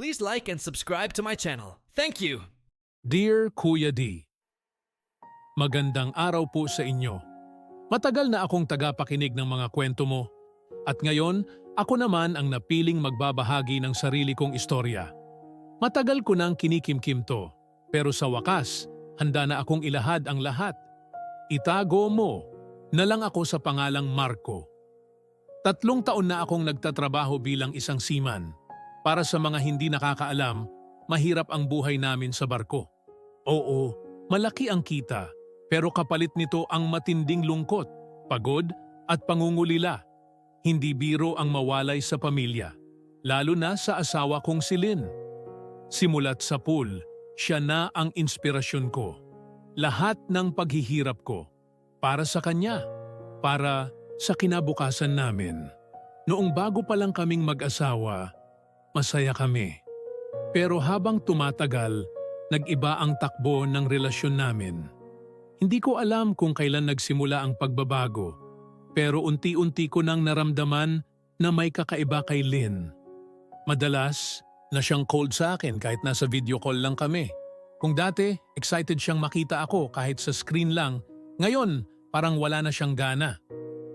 please like and subscribe to my channel. Thank you! Dear Kuya D, magandang araw po sa inyo. Matagal na akong tagapakinig ng mga kwento mo at ngayon ako naman ang napiling magbabahagi ng sarili kong istorya. Matagal ko nang kinikimkim to pero sa wakas handa na akong ilahad ang lahat. Itago mo na lang ako sa pangalang Marco. 3 taon na akong nagtatrabaho bilang isang seaman. Para sa mga hindi nakakaalam, mahirap ang buhay namin sa barko. Oo, malaki ang kita, pero kapalit nito ang matinding lungkot, pagod at pangungulila. Hindi biro ang mawalay sa pamilya, lalo na sa asawa kong si Lynn. Simulat sa pool, siya na ang inspirasyon ko. Lahat ng paghihirap ko, para sa kanya, para sa kinabukasan namin. Noong bago pa lang kaming mag-asawa, masaya kami. Pero habang tumatagal, nag-iba ang takbo ng relasyon namin. Hindi ko alam kung kailan nagsimula ang pagbabago, pero unti-unti ko nang naramdaman na may kakaiba kay Lynn. Madalas na siyang cold sa akin kahit nasa video call lang kami. Kung dati, excited siyang makita ako kahit sa screen lang, ngayon parang wala na siyang gana.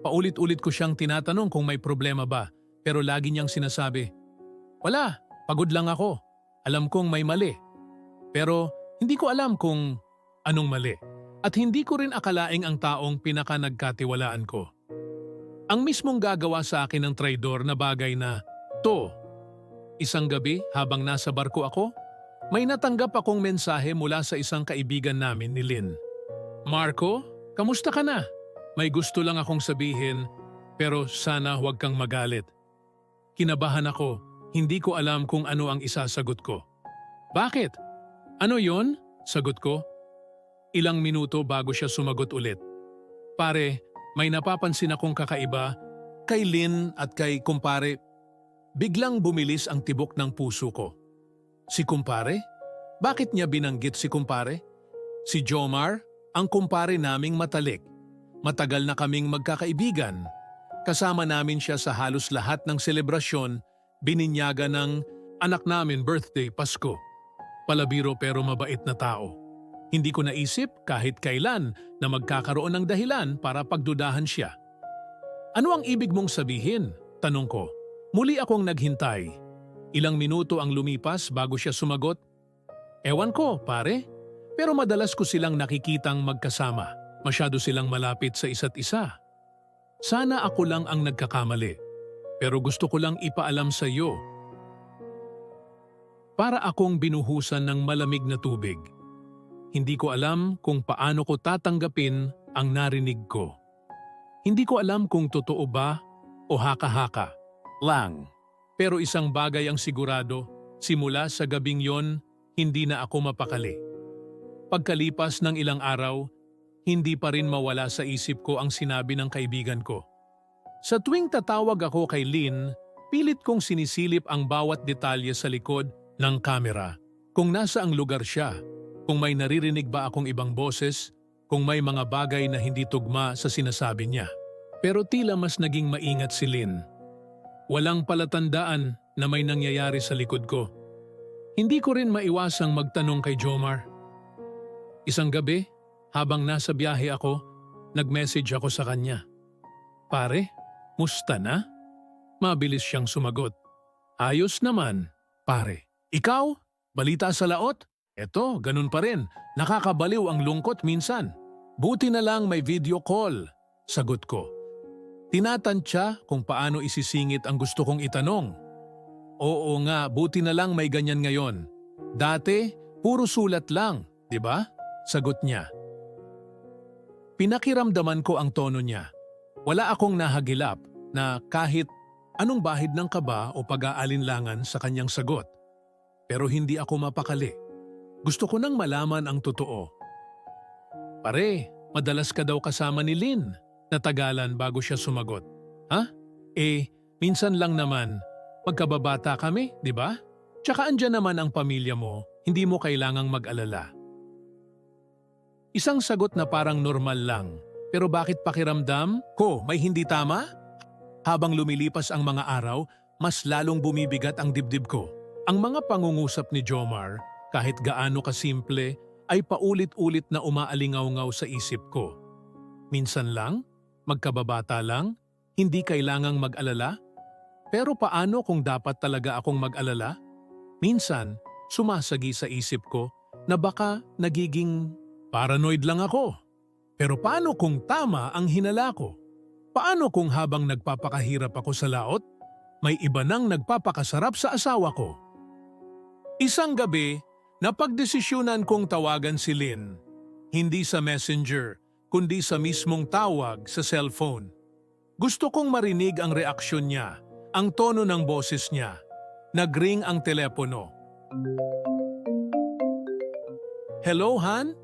Paulit-ulit ko siyang tinatanong kung may problema ba, pero lagi niyang sinasabi, "Wala, pagod lang ako. Alam kong may mali." Pero hindi ko alam kung anong mali. At hindi ko rin akalaing ang taong pinaka-nagkatiwalaan ko. Ang mismong gagawa sa akin ng traidor na bagay na, to. Isang gabi habang nasa barko ako, may natanggap akong mensahe mula sa isang kaibigan namin ni Lynn. "Marco, kamusta ka na? May gusto lang akong sabihin, pero sana huwag kang magalit." Kinabahan ako, hindi ko alam kung ano ang isasagot ko. "Bakit? Ano yon?" sagot ko. Ilang minuto bago siya sumagot ulit. "Pare, may napapansin akong kakaiba kay Lynn at kay kumpare." Biglang bumilis ang tibok ng puso ko. Si kumpare? Bakit niya binanggit si kumpare? Si Jomar, ang kumpare naming matalik. Matagal na kaming magkakaibigan. Kasama namin siya sa halos lahat ng selebrasyon, bininyaga ng anak namin birthday, Pasko. Palabiro pero mabait na tao. Hindi ko naisip kahit kailan na magkakaroon ng dahilan para pagdudahan siya. "Ano ang ibig mong sabihin?" tanong ko. Muli akong naghintay. Ilang minuto ang lumipas bago siya sumagot. "Ewan ko, pare. Pero madalas ko silang nakikitang magkasama. Masyado silang malapit sa isa't isa. Sana ako lang ang nagkakamali. Pero gusto ko lang ipaalam sa iyo." Para akong binuhusan ng malamig na tubig. Hindi ko alam kung paano ko tatanggapin ang narinig ko. Hindi ko alam kung totoo ba o haka-haka lang. Pero isang bagay ang sigurado, simula sa gabing yon, hindi na ako mapakali. Pagkalipas ng ilang araw, hindi pa rin mawala sa isip ko ang sinabi ng kaibigan ko. Sa tuwing tatawag ako kay Lynn, pilit kong sinisilip ang bawat detalye sa likod ng kamera. Kung nasa ang lugar siya, kung may naririnig ba akong ibang boses, kung may mga bagay na hindi tugma sa sinasabi niya. Pero tila mas naging maingat si Lynn. Walang palatandaan na may nangyayari sa likod ko. Hindi ko rin maiwasang magtanong kay Jomar. Isang gabi, habang nasa biyahe ako, nag-message ako sa kanya. "Pare, musta na?" Mabilis siyang sumagot. "Ayos naman, pare. Ikaw? Balita sa laot?" "Eto, ganun pa rin. Nakakabaliw ang lungkot minsan. Buti na lang may video call," sagot ko. Tinatantya kung paano isisingit ang gusto kong itanong. "Oo nga, buti na lang may ganyan ngayon. Dati, puro sulat lang, di ba?" sagot niya. Pinakiramdaman ko ang tono niya. Wala akong nahagilap na kahit anong bahid ng kaba o pag-aalinlangan sa kanyang sagot. Pero hindi ako mapakali. Gusto ko nang malaman ang totoo. "Pare, madalas ka daw kasama ni Lynn," natagalan bago siya sumagot. "Ha? Minsan lang naman. Magkababata kami, di ba? Tsaka andyan naman ang pamilya mo, hindi mo kailangang mag-alala." Isang sagot na parang normal lang, pero bakit pakiramdam ko may hindi tama? Habang lumilipas ang mga araw, mas lalong bumibigat ang dibdib ko. Ang mga pangungusap ni Jomar, kahit gaano kasimple, ay paulit-ulit na umaalingaw-ngaw sa isip ko. Minsan lang, magkababata lang, hindi kailangang mag-alala. Pero paano kung dapat talaga akong mag-alala? Minsan, sumasagi sa isip ko na baka nagiging paranoid lang ako. Pero paano kung tama ang hinala ko? Paano kung habang nagpapakahirap ako sa laot, may iba nang nagpapakasarap sa asawa ko? Isang gabi, napagdesisyonan kong tawagan si Lynn. Hindi sa messenger, kundi sa mismong tawag sa cellphone. Gusto kong marinig ang reaksyon niya, ang tono ng boses niya. Nagring ang telepono. Hello, Han?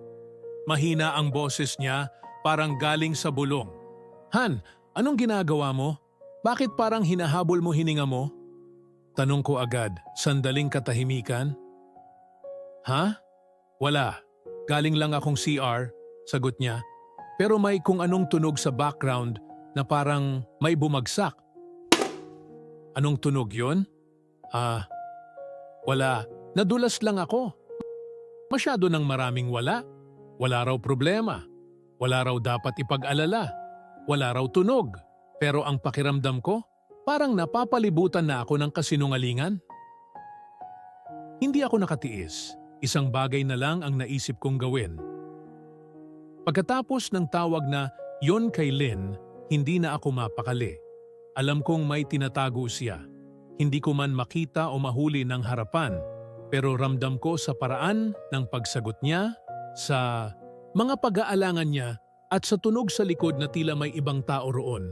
Mahina ang boses niya, parang galing sa bulong. Han, anong ginagawa mo? Bakit parang hinahabol mo hininga mo? Tanong ko agad, sandaling katahimikan. Ha? Wala. Galing lang akong CR, sagot niya. Pero may kung anong tunog sa background na parang may bumagsak. Anong tunog yon? Wala. Nadulas lang ako. Masyado ng maraming wala. Wala raw problema. Wala raw dapat ipag-alala. Wala raw tunog. Pero ang pakiramdam ko, parang napapalibutan na ako ng kasinungalingan. Hindi ako nakatiis. Isang bagay na lang ang naisip kong gawin. Pagkatapos ng tawag na yon kay Lynn, hindi na ako mapakali. Alam kong may tinatago siya. Hindi ko man makita o mahuli ng harapan, pero ramdam ko sa paraan ng pagsagot niya, sa mga pag-aalangan niya at sa tunog sa likod na tila may ibang tao roon.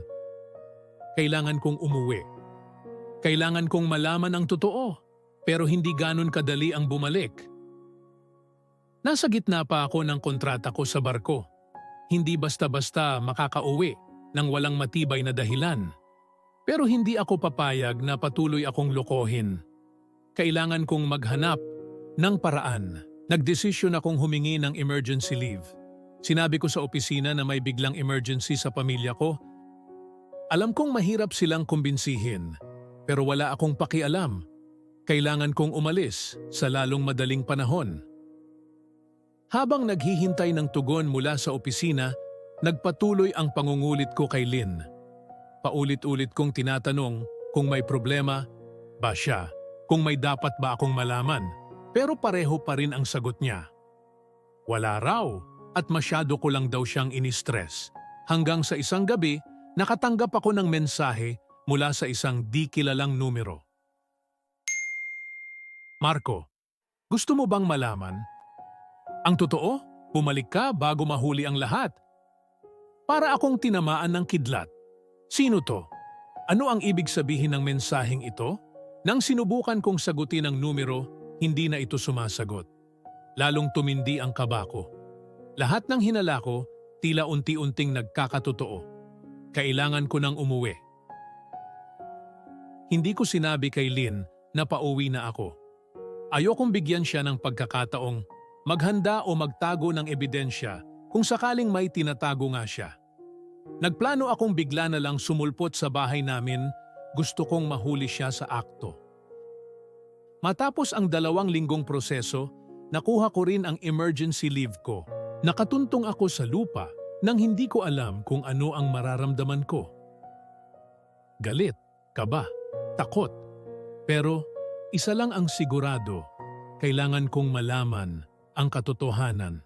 Kailangan kong umuwi. Kailangan kong malaman ang totoo, pero hindi ganon kadali ang bumalik. Nasa gitna pa ako ng kontrata ko sa barko. Hindi basta-basta makakauwi nang walang matibay na dahilan. Pero hindi ako papayag na patuloy akong lokohin. Kailangan kong maghanap ng paraan. Nagdesisyon akong humingi ng emergency leave. Sinabi ko sa opisina na may biglang emergency sa pamilya ko. Alam kong mahirap silang kumbinsihin, pero wala akong pakialam. Kailangan kong umalis sa lalong madaling panahon. Habang naghihintay ng tugon mula sa opisina, nagpatuloy ang pangungulit ko kay Lynn. Paulit-ulit kong tinatanong kung may problema ba siya, kung may dapat ba akong malaman, pero pareho pa rin ang sagot niya. Wala raw at masyado ko lang daw siyang inistress. Hanggang sa isang gabi, nakatanggap ako ng mensahe mula sa isang di kilalang numero. Marco, gusto mo bang malaman? Ang totoo, bumalik ka bago mahuli ang lahat. Para akong tinamaan ng kidlat. Sino to? Ano ang ibig sabihin ng mensaheng ito? Nang sinubukan kong sagutin ang numero, hindi na ito sumasagot. Lalong tumindi ang kaba ko. Lahat ng hinala ko, tila unti-unting nagkakatotoo. Kailangan ko nang umuwi. Hindi ko sinabi kay Lynn na pauwi na ako. Ayokong bigyan siya ng pagkakataong maghanda o magtago ng ebidensya kung sakaling may tinatago nga siya. Nagplano akong bigla na lang sumulpot sa bahay namin, gusto kong mahuli siya sa akto. Matapos ang 2 linggong proseso, nakuha ko rin ang emergency leave ko. Nakatuntong ako sa lupa nang hindi ko alam kung ano ang mararamdaman ko. Galit, kaba, takot. Pero isa lang ang sigurado, kailangan kong malaman ang katotohanan.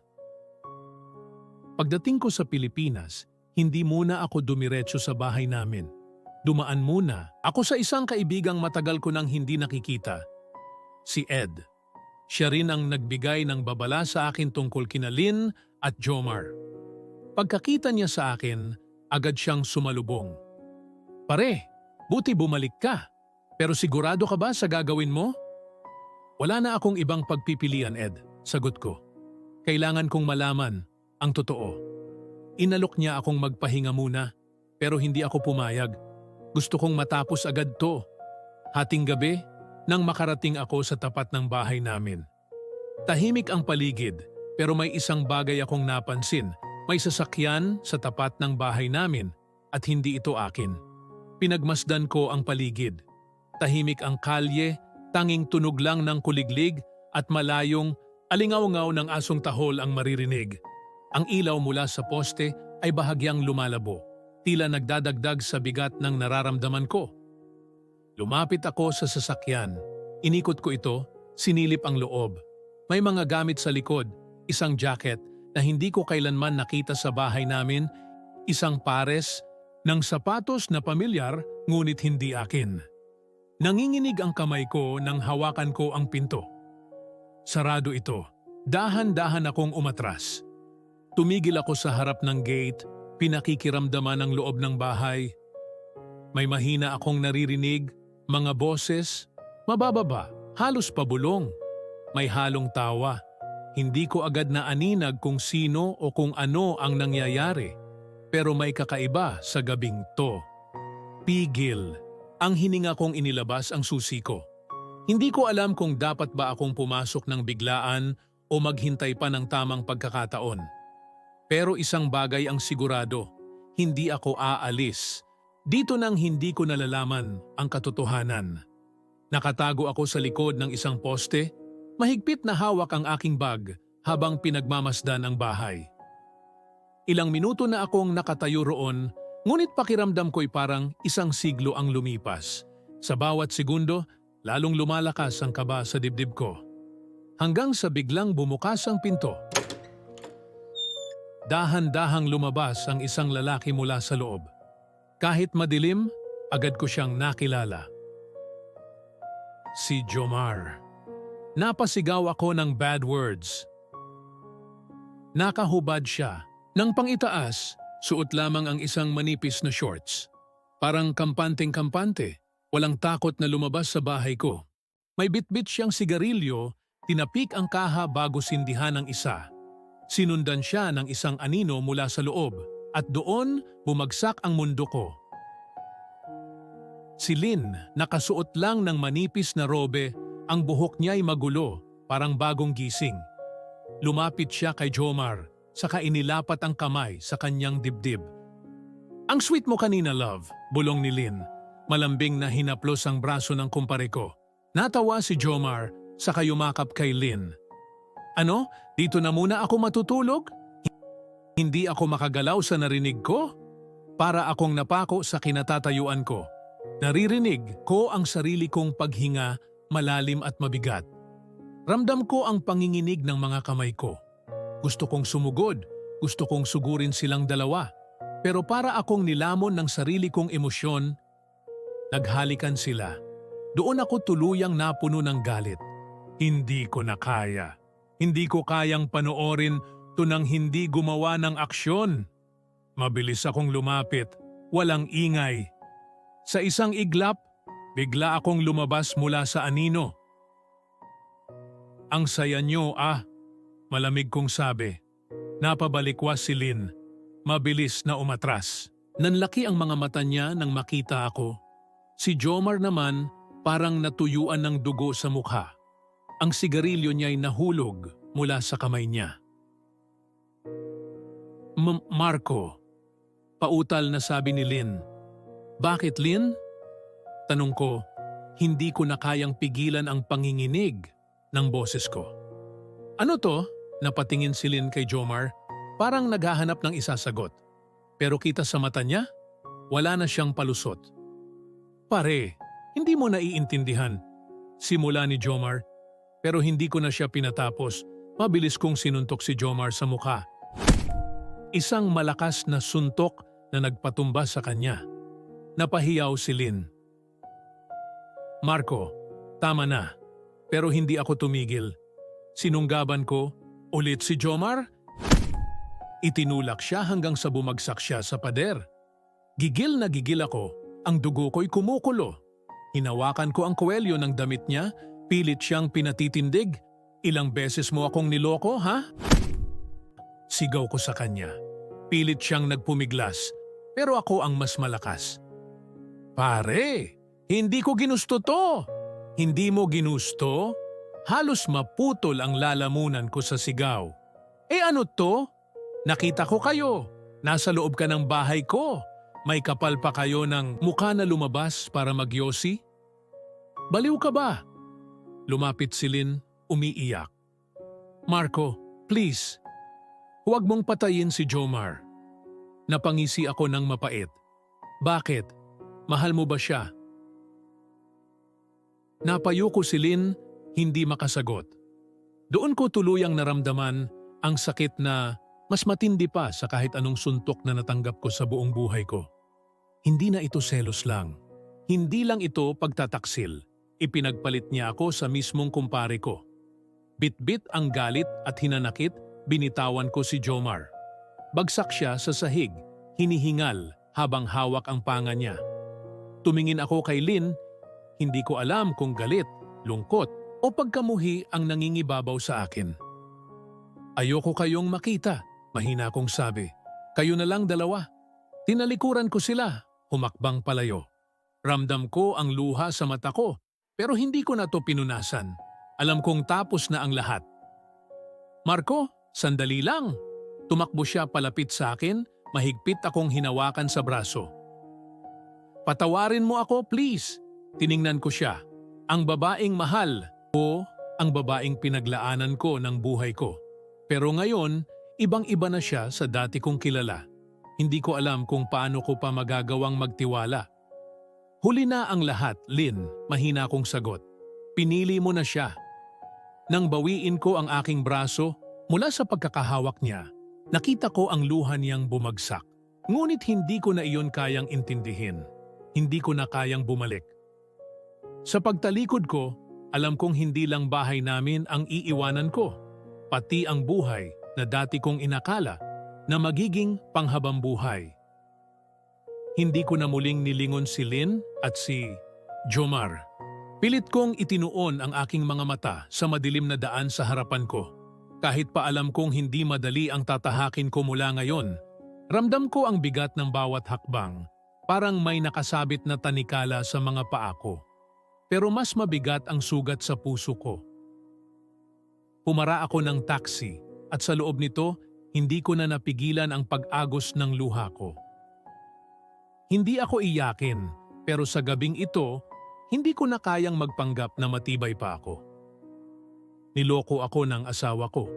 Pagdating ko sa Pilipinas, hindi muna ako dumiretso sa bahay namin. Dumaan muna ako sa isang kaibigang matagal ko nang hindi nakikita, si Ed. Siya rin ang nagbigay ng babala sa akin tungkol kina Lynn at Jomar. Pagkakita niya sa akin, agad siyang sumalubong. Pare, buti bumalik ka. Pero sigurado ka ba sa gagawin mo? Wala na akong ibang pagpipilian, Ed, sagot ko. Kailangan kong malaman ang totoo. Inalok niya akong magpahinga muna, pero hindi ako pumayag. Gusto kong matapos agad to. Hating gabi, nang makarating ako sa tapat ng bahay namin. Tahimik ang paligid, pero may isang bagay akong napansin. May sasakyan sa tapat ng bahay namin at hindi ito akin. Pinagmasdan ko ang paligid. Tahimik ang kalye, Tanging tunog lang ng kuliglig at malayong alingaw-ngaw ng asong tahol ang maririnig. Ang ilaw mula sa poste ay bahagyang lumalabo, tila nagdadagdag sa bigat ng nararamdaman ko. Lumapit ako sa sasakyan. Inikot ko ito, sinilip ang loob. May mga gamit sa likod, isang jacket na hindi ko kailanman nakita sa bahay namin, isang pares ng sapatos na pamilyar ngunit hindi akin. Nanginginig ang kamay ko nang hawakan ko ang pinto. Sarado ito. Dahan-dahan akong umatras. Tumigil ako sa harap ng gate, pinakikiramdaman ang loob ng bahay. May mahina akong naririnig, mga boses, mabababa, halos pabulong. May halong tawa. Hindi ko agad naaninag kung sino o kung ano ang nangyayari. Pero may kakaiba sa gabing to. Pigil. Ang hininga kong inilabas ang susi ko. Hindi ko alam kung dapat ba akong pumasok ng biglaan o maghintay pa ng tamang pagkakataon. Pero isang bagay ang sigurado, hindi ako aalis. Dito nang hindi ko nalalaman ang katotohanan. Nakatago ako sa likod ng isang poste, mahigpit na hawak ang aking bag habang pinagmamasdan ang bahay. Ilang minuto na akong nakatayo roon, ngunit pakiramdam ko'y parang isang siglo ang lumipas. Sa bawat segundo, lalong lumalakas ang kaba sa dibdib ko. Hanggang sa biglang bumukas ang pinto. Dahan-dahang lumabas ang isang lalaki mula sa loob. Kahit madilim, agad ko siyang nakilala. Si Jomar. Napasigaw ako ng bad words. Nakahubad siya. Nang pangitaas, suot lamang ang isang manipis na shorts. Parang kampanteng-kampante, walang takot na lumabas sa bahay ko. May bitbit siyang sigarilyo, tinapik ang kaha bago sindihan ang isa. Sinundan siya ng isang anino mula sa loob at doon bumagsak ang mundo ko. Si Lynn, nakasuot lang ng manipis na robe, ang buhok niya'y magulo, parang bagong gising. Lumapit siya kay Jomar, saka inilapat ang kamay sa kanyang dibdib. "Ang sweet mo kanina, love," bulong ni Lynn. Malambing na hinaplos ang braso ng kumpare ko. Natawa si Jomar, saka yumakap kay Lynn. "Ano? Dito na muna ako matutulog? Hindi ako makagalaw sa narinig ko?" Para akong napako sa kinatatayuan ko. Naririnig ko ang sarili kong paghinga, malalim at mabigat. Ramdam ko ang panginginig ng mga kamay ko. Gusto kong sumugod, gusto kong sugurin silang dalawa. Pero para akong nilamon ng sarili kong emosyon, naghalikan sila. Doon ako tuluyang napuno ng galit. Hindi ko na kaya. Hindi ko kayang panoorin to nang hindi gumawa ng aksyon. Mabilis akong lumapit, walang ingay. Sa isang iglap, bigla akong lumabas mula sa anino. "Ang saya niyo, malamig kong sabi. Napabalikwas si Lynn. Mabilis na umatras. Nanlaki ang mga mata niya nang makita ako. Si Jomar naman parang natuyuan ng dugo sa mukha. Ang sigarilyo niya'y nahulog mula sa kamay niya. Marco, pautal na sabi ni Lynn. "Bakit, Lynn?" Tanong ko, hindi ko na kayang pigilan ang panginginig ng boses ko. "Ano to?" Napatingin si Lynn kay Jomar, parang naghahanap ng isasagot. Pero kita sa mata niya, wala na siyang palusot. "Pare, hindi mo naiintindihan," simula ni Jomar, pero hindi ko na siya pinatapos. Mabilis kong sinuntok si Jomar sa mukha. Isang malakas na suntok na nagpatumba sa kanya. Napahiyaw si Lynn. "Marco, tama na." Pero hindi ako tumigil. Sinunggaban ko, ulit si Jomar. Itinulak siya hanggang sa bumagsak siya sa pader. Gigil na gigil ako, ang dugo ko'y kumukulo. Hinawakan ko ang kuwelyo ng damit niya, pilit siyang pinatitindig. "Ilang beses mo akong niloko, ha?" Sigaw ko sa kanya. Pilit siyang nagpumiglas, pero ako ang mas malakas. "Pare, hindi ko ginusto to." "Hindi mo ginusto?" Halos maputol ang lalamunan ko sa sigaw. Ano to? Nakita ko kayo. Nasa loob ka ng bahay ko. May kapal pa kayo ng mukha na lumabas para magyosi? Baliw ka ba? Lumapit si Lynn, umiiyak. Marco, please. Huwag mong patayin si Jomar. Napangisi ako ng mapait. Bakit? Mahal mo ba siya? Napayo ko si Lynn, hindi makasagot. Doon ko tuluyang naramdaman ang sakit na mas matindi pa sa kahit anong suntok na natanggap ko sa buong buhay ko. Hindi na ito selos lang. Hindi lang ito pagtataksil. Ipinagpalit niya ako sa mismong kumpare ko. Bit-bit ang galit at hinanakit, binitawan ko si Jomar. Bagsak siya sa sahig, hinihingal habang hawak ang panga niya. Tumingin ako kay Lynn, hindi ko alam kung galit, lungkot o pagkamuhi ang nangingibabaw sa akin. Ayoko kayong makita, mahina kong sabi. Kayo na lang dalawa. Tinalikuran ko sila, humakbang palayo. Ramdam ko ang luha sa mata ko, pero hindi ko na to pinunasan. Alam kong tapos na ang lahat. Marco, sandali lang. Tumakbo siya palapit sa akin, mahigpit akong hinawakan sa braso. Patawarin mo ako, please. Tiningnan ko siya. Ang babaeng mahal o ang babaeng pinaglaanan ko ng buhay ko. Pero ngayon, ibang-iba na siya sa dati kong kilala. Hindi ko alam kung paano ko pa magagawang magtiwala. Huli na ang lahat, Lynn, mahina kong sagot. Pinili mo na siya. Nang bawiin ko ang aking braso, mula sa pagkakahawak niya, nakita ko ang luha niyang bumagsak. Ngunit hindi ko na iyon kayang intindihin. Hindi ko na kayang bumalik. Sa pagtalikod ko, alam kong hindi lang bahay namin ang iiwanan ko, pati ang buhay na dati kong inakala na magiging panghabang buhay. Hindi ko na muling nilingon si Lynn at si Jomar. Pilit kong itinuon ang aking mga mata sa madilim na daan sa harapan ko. Kahit pa alam kong hindi madali ang tatahakin ko mula ngayon, ramdam ko ang bigat ng bawat hakbang, parang may nakasabit na tanikala sa mga paa ko. Pero mas mabigat ang sugat sa puso ko. Pumara ako ng taxi at sa loob nito, hindi ko na napigilan ang pag-agos ng luha ko. Hindi ako iyakin, pero sa gabing ito, hindi ko na kayang magpanggap na matibay pa ako. Niloko ako ng asawa ko.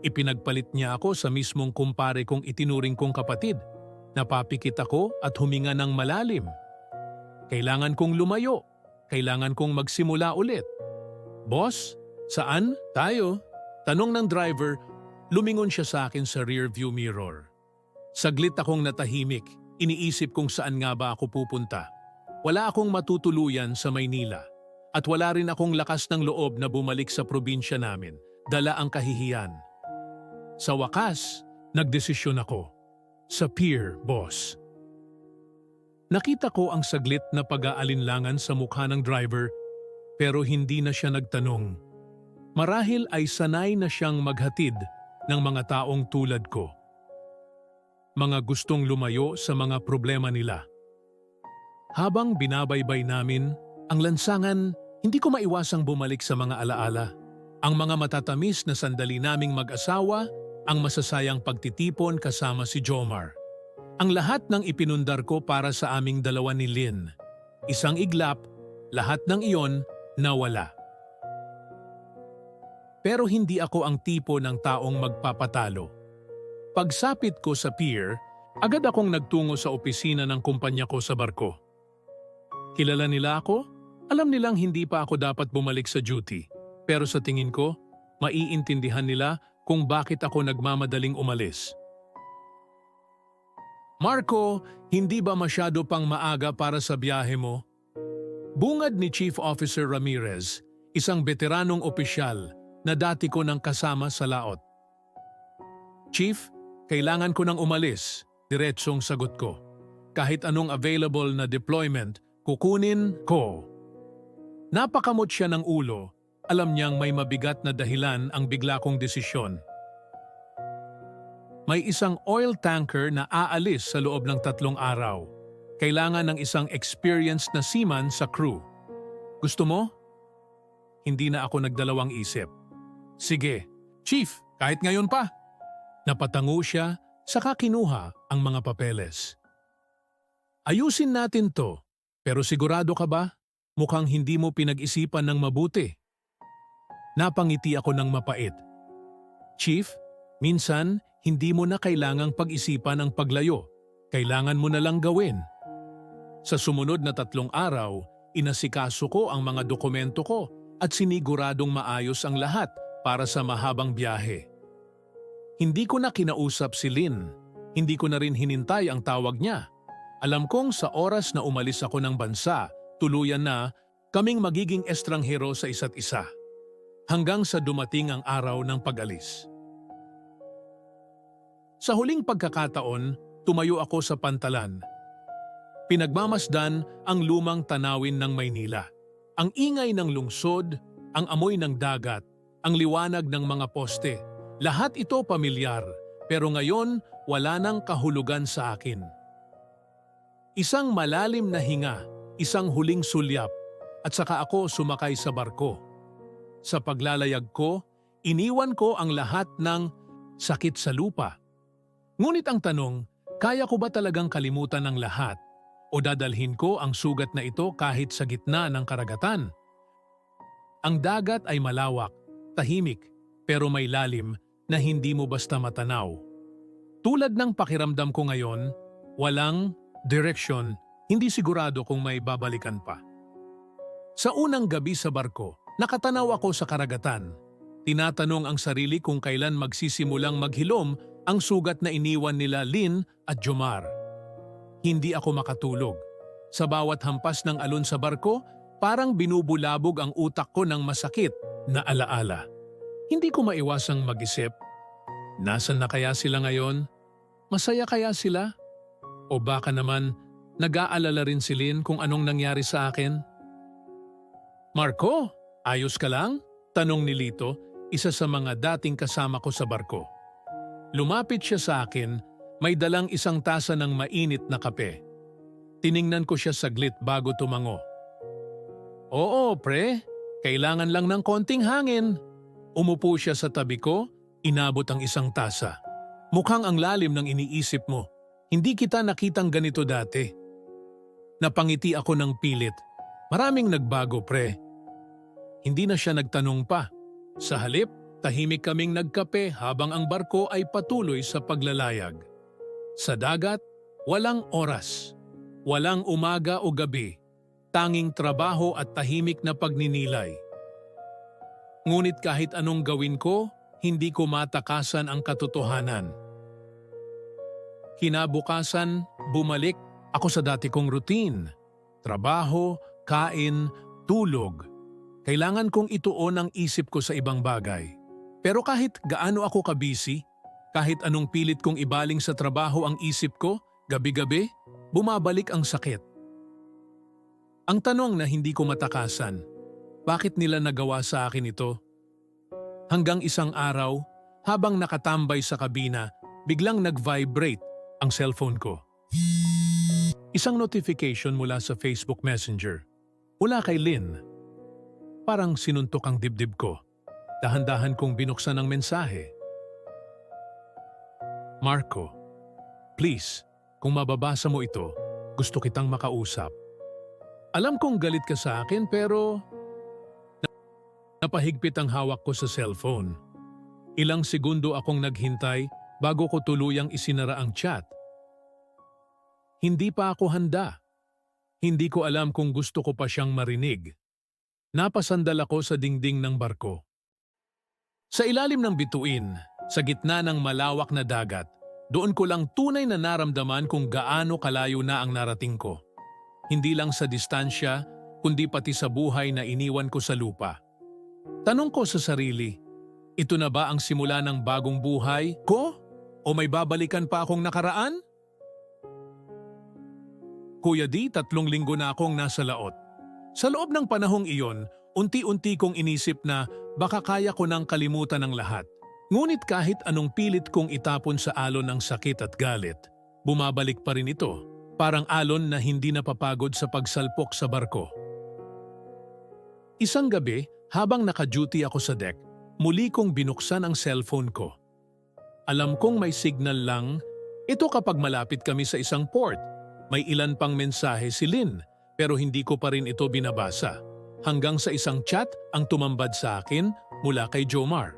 Ipinagpalit niya ako sa mismong kumpare kong itinuring kong kapatid. Napapikit ako at huminga ng malalim. Kailangan kong lumayo. Kailangan kong magsimula ulit. Boss, saan tayo? Tanong ng driver, lumingon siya sa akin sa rearview mirror. Saglit akong natahimik, iniisip kung saan nga ba ako pupunta. Wala akong matutuluyan sa Maynila at wala rin akong lakas ng loob na bumalik sa probinsya namin, dala ang kahihiyan. Sa wakas, nagdesisyon ako. Sa pier, boss. Nakita ko ang saglit na pag-aalinlangan sa mukha ng driver pero hindi na siya nagtanong. Marahil ay sanay na siyang maghatid ng mga taong tulad ko. Mga gustong lumayo sa mga problema nila. Habang binabaybay namin ang lansangan, hindi ko maiwasang bumalik sa mga alaala. Ang mga matatamis na sandali naming mag-asawa, ang masasayang pagtitipon kasama si Jomar. Ang lahat ng ipinundar ko para sa aming dalawa ni Lynn. Isang iglap, lahat ng iyon nawala. Pero hindi ako ang tipo ng taong magpapatalo. Pagsapit ko sa pier, agad akong nagtungo sa opisina ng kumpanya ko sa barko. Kilala nila ako? Alam nilang hindi pa ako dapat bumalik sa duty. Pero sa tingin ko, maiintindihan nila kung bakit ako nagmamadaling umalis. Marco, hindi ba masyado pang maaga para sa biyahe mo? Bungad ni Chief Officer Ramirez, isang veteranong opisyal na dati ko nang kasama sa laot. Chief, kailangan ko nang umalis, diretsong sagot ko. Kahit anong available na deployment, kukunin ko. Napakamot siya ng ulo, alam niyang may mabigat na dahilan ang bigla kong desisyon. May isang oil tanker na aalis sa loob ng 3 araw. Kailangan ng isang experienced na seaman sa crew. Gusto mo? Hindi na ako nagdalawang isip. Sige, Chief, kahit ngayon pa. Napatango siya, saka kinuha ang mga papeles. Ayusin natin to, pero sigurado ka ba? Mukhang hindi mo pinag-isipan ng mabuti. Napangiti ako ng mapait. Chief, minsan hindi mo na kailangang pag-isipan ang paglayo. Kailangan mo na lang gawin. Sa sumunod na 3 araw, inasikaso ko ang mga dokumento ko at siniguradong maayos ang lahat para sa mahabang biyahe. Hindi ko na kinausap si Lynn. Hindi ko na rin hinintay ang tawag niya. Alam kong sa oras na umalis ako ng bansa, tuluyan na kaming magiging estranghero sa isa't isa. Hanggang sa dumating ang araw ng pag-alis. Sa huling pagkakataon, tumayo ako sa pantalan. Pinagmamasdan ang lumang tanawin ng Maynila. Ang ingay ng lungsod, ang amoy ng dagat, ang liwanag ng mga poste. Lahat ito pamilyar, pero ngayon wala nang kahulugan sa akin. Isang malalim na hinga, isang huling sulyap, at saka ako sumakay sa barko. Sa paglalayag ko, iniwan ko ang lahat ng sakit sa lupa. Ngunit ang tanong, kaya ko ba talagang kalimutan ang lahat? O dadalhin ko ang sugat na ito kahit sa gitna ng karagatan? Ang dagat ay malawak, tahimik, pero may lalim na hindi mo basta matanaw. Tulad ng pakiramdam ko ngayon, walang direksyon, hindi sigurado kung may babalikan pa. Sa unang gabi sa barko, nakatanaw ako sa karagatan. Tinatanong ang sarili kung kailan magsisimulang maghilom ang sugat na iniwan nila Lynn at Jomar. Hindi ako makatulog. Sa bawat hampas ng alon sa barko, parang binubulabog ang utak ko ng masakit na alaala. Hindi ko maiwasang mag-isip, nasan na kaya sila ngayon? Masaya kaya sila? O baka naman, nag-aalala rin si Lynn kung anong nangyari sa akin? Marco, ayos ka lang? Tanong ni Lito, isa sa mga dating kasama ko sa barko. Lumapit siya sa akin, may dalang isang tasa ng mainit na kape. Tiningnan ko siya saglit bago tumango. Oo, pre. Kailangan lang ng konting hangin. Umupo siya sa tabi ko, inabot ang isang tasa. Mukhang ang lalim ng iniisip mo. Hindi kita nakitang ganito dati. Napangiti ako ng pilit. Maraming nagbago, pre. Hindi na siya nagtanong pa. Sa halip, tahimik kaming nagkape habang ang barko ay patuloy sa paglalayag. Sa dagat, walang oras. Walang umaga o gabi. Tanging trabaho at tahimik na pagninilay. Ngunit kahit anong gawin ko, hindi ko matakasan ang katotohanan. Kinabukasan, bumalik ako sa dati kong routine. Trabaho, kain, tulog. Kailangan kong ituon ang isip ko sa ibang bagay. Pero kahit gaano ako kabisi, kahit anong pilit kong ibaling sa trabaho ang isip ko, gabi-gabi, bumabalik ang sakit. Ang tanong na hindi ko matakasan, bakit nila nagawa sa akin ito? Hanggang isang araw, habang nakatambay sa kabina, biglang nag-vibrate ang cellphone ko. Isang notification mula sa Facebook Messenger. Mula kay Lynn. Parang sinuntok ang dibdib ko. Dahan-dahan kong binuksan ang mensahe. Marco, please, kung mababasa mo ito, gusto kitang makausap. Alam kong galit ka sa akin pero napahigpit ang hawak ko sa cellphone. Ilang segundo akong naghintay bago ko tuluyang isinara ang chat. Hindi pa ako handa. Hindi ko alam kung gusto ko pa siyang marinig. Napasandal ako sa dingding ng barko. Sa ilalim ng bituin, sa gitna ng malawak na dagat, doon ko lang tunay na naramdaman kung gaano kalayo na ang narating ko. Hindi lang sa distansya, kundi pati sa buhay na iniwan ko sa lupa. Tanong ko sa sarili, ito na ba ang simula ng bagong buhay ko? O may babalikan pa akong nakaraan? Kuya D, 3 linggo na akong nasa laot. Sa loob ng panahong iyon, unti-unti kong inisip na baka kaya ko nang kalimutan ang lahat. Ngunit kahit anong pilit kong itapon sa alon ng sakit at galit, bumabalik pa rin ito, parang alon na hindi napapagod sa pagsalpok sa barko. Isang gabi, habang naka-duty ako sa deck, muli kong binuksan ang cellphone ko. Alam kong may signal lang, ito kapag malapit kami sa isang port. May ilan pang mensahe si Lynn, pero hindi ko pa rin ito binabasa. Hanggang sa isang chat ang tumambad sa akin mula kay Jomar.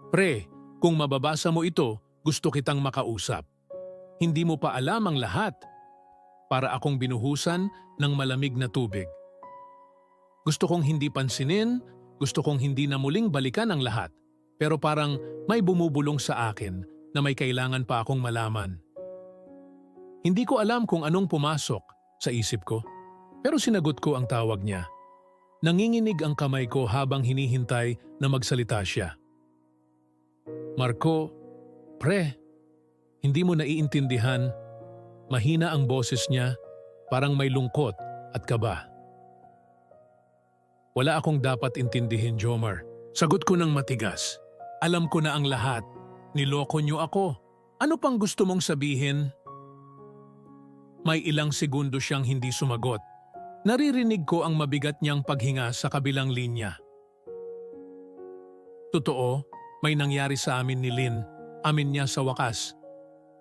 Pre, kung mababasa mo ito, gusto kitang makausap. Hindi mo pa alam ang lahat. Para akong binuhusan ng malamig na tubig. Gusto kong hindi pansinin, gusto kong hindi na muling balikan ang lahat. Pero parang may bumubulong sa akin na may kailangan pa akong malaman. Hindi ko alam kung anong pumasok sa isip ko, pero sinagot ko ang tawag niya. Nanginginig ang kamay ko habang hinihintay na magsalita siya. Marco, pre, hindi mo naiintindihan. Mahina ang boses niya, parang may lungkot at kaba. Wala akong dapat intindihin, Jomar. Sagot ko ng matigas. Alam ko na ang lahat. Niloko niyo ako. Ano pang gusto mong sabihin? May ilang segundo siyang hindi sumagot. Naririnig ko ang mabigat niyang paghinga sa kabilang linya. Totoo, may nangyari sa amin ni Lynn. Amin niya sa wakas.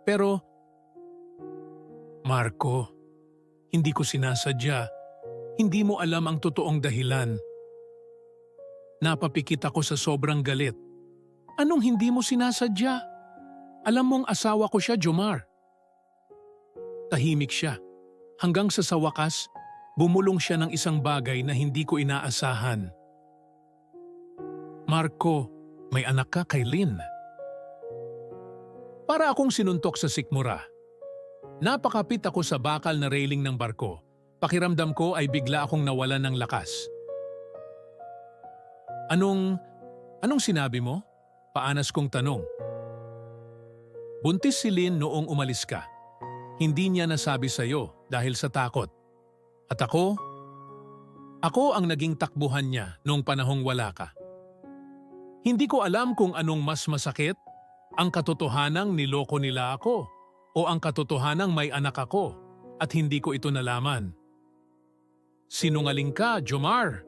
Pero, Marco, hindi ko sinasadya. Hindi mo alam ang totoong dahilan. Napapikit ako sa sobrang galit. Anong hindi mo sinasadya? Alam mong asawa ko siya, Jomar. Tahimik siya. Hanggang sa wakas, bumulong siya ng isang bagay na hindi ko inaasahan. Marco, may anak ka kay Lynn. Para akong sinuntok sa sikmura. Napakapit ako sa bakal na railing ng barko. Pakiramdam ko ay bigla akong nawalan ng lakas. Anong sinabi mo? Paanas kong tanong. Buntis si Lynn noong umalis ka. Hindi niya nasabi sa'yo dahil sa takot. At ako ang naging takbuhan niya noong panahong wala ka. Hindi ko alam kung anong mas masakit, ang katotohanang niloko nila ako o ang katotohanang may anak ako at hindi ko ito nalaman. Sinungaling ka, Jomar.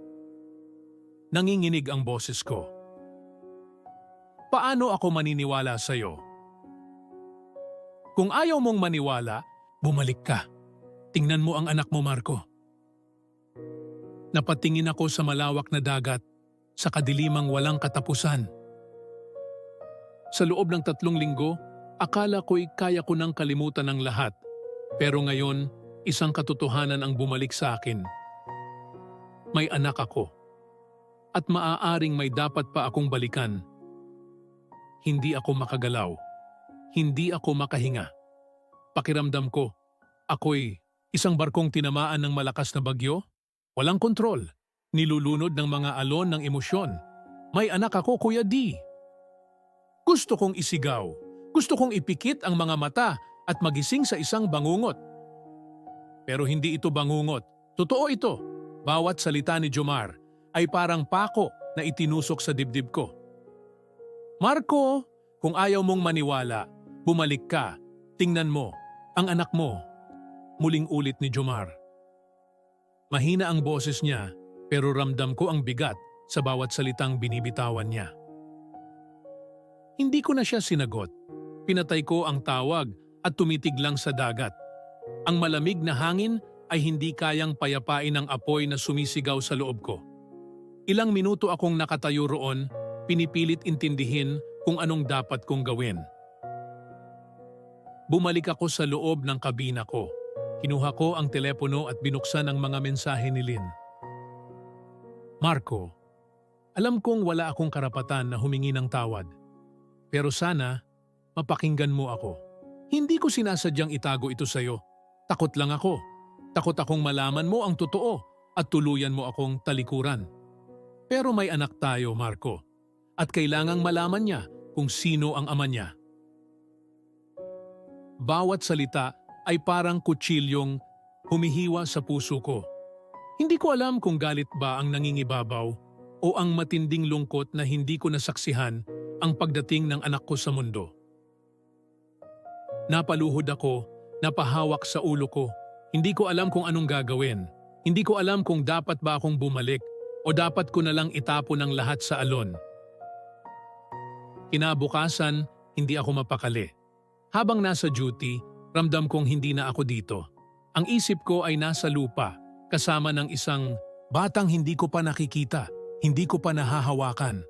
Nanginginig ang boses ko. Paano ako maniniwala sa'yo? Kung ayaw mong maniwala, bumalik ka. Tingnan mo ang anak mo, Marco. Napatingin ako sa malawak na dagat, sa kadilimang walang katapusan. Sa loob ng 3 linggo, akala ko'y kaya ko nang kalimutan ang lahat. Pero ngayon, isang katotohanan ang bumalik sa akin. May anak ako. At maaaring may dapat pa akong balikan. Hindi ako makagalaw. Hindi ako makahinga. Pakiramdam ko, ako'y isang barkong tinamaan ng malakas na bagyo. Walang kontrol. Nilulunod ng mga alon ng emosyon. May anak ako, Kuya D. Gusto kong isigaw. Gusto kong ipikit ang mga mata at magising sa isang bangungot. Pero hindi ito bangungot. Totoo ito. Bawat salita ni Jomar ay parang pako na itinusok sa dibdib ko. Marco, kung ayaw mong maniwala, bumalik ka. Tingnan mo, ang anak mo. Muling ulit ni Jomar. Mahina ang boses niya, pero ramdam ko ang bigat sa bawat salitang binibitawan niya. Hindi ko na siya sinagot. Pinatay ko ang tawag at tumitig lang sa dagat. Ang malamig na hangin ay hindi kayang payapain ang apoy na sumisigaw sa loob ko. Ilang minuto akong nakatayo roon, pinipilit intindihin kung anong dapat kong gawin. Bumalik ako sa loob ng kabina ko. Kinuha ko ang telepono at binuksan ang mga mensahe ni Lynn. Marco, alam kong wala akong karapatan na humingi ng tawad. Pero sana, mapakinggan mo ako. Hindi ko sinasadyang itago ito sa'yo. Takot lang ako. Takot akong malaman mo ang totoo at tuluyan mo akong talikuran. Pero may anak tayo, Marco. At kailangang malaman niya kung sino ang ama niya. Bawat salita ay parang kutsilyong humihiwa sa puso ko. Hindi ko alam kung galit ba ang nangingibabaw o ang matinding lungkot na hindi ko nasaksihan ang pagdating ng anak ko sa mundo. Napaluhod ako, napahawak sa ulo ko. Hindi ko alam kung anong gagawin. Hindi ko alam kung dapat ba akong bumalik o dapat ko na lang itapon ang lahat sa alon. Kinabukasan, hindi ako mapakali. Habang nasa duty, ramdam kong hindi na ako dito. Ang isip ko ay nasa lupa, kasama ng isang Batang hindi ko pa nakikita, hindi ko pa nahahawakan.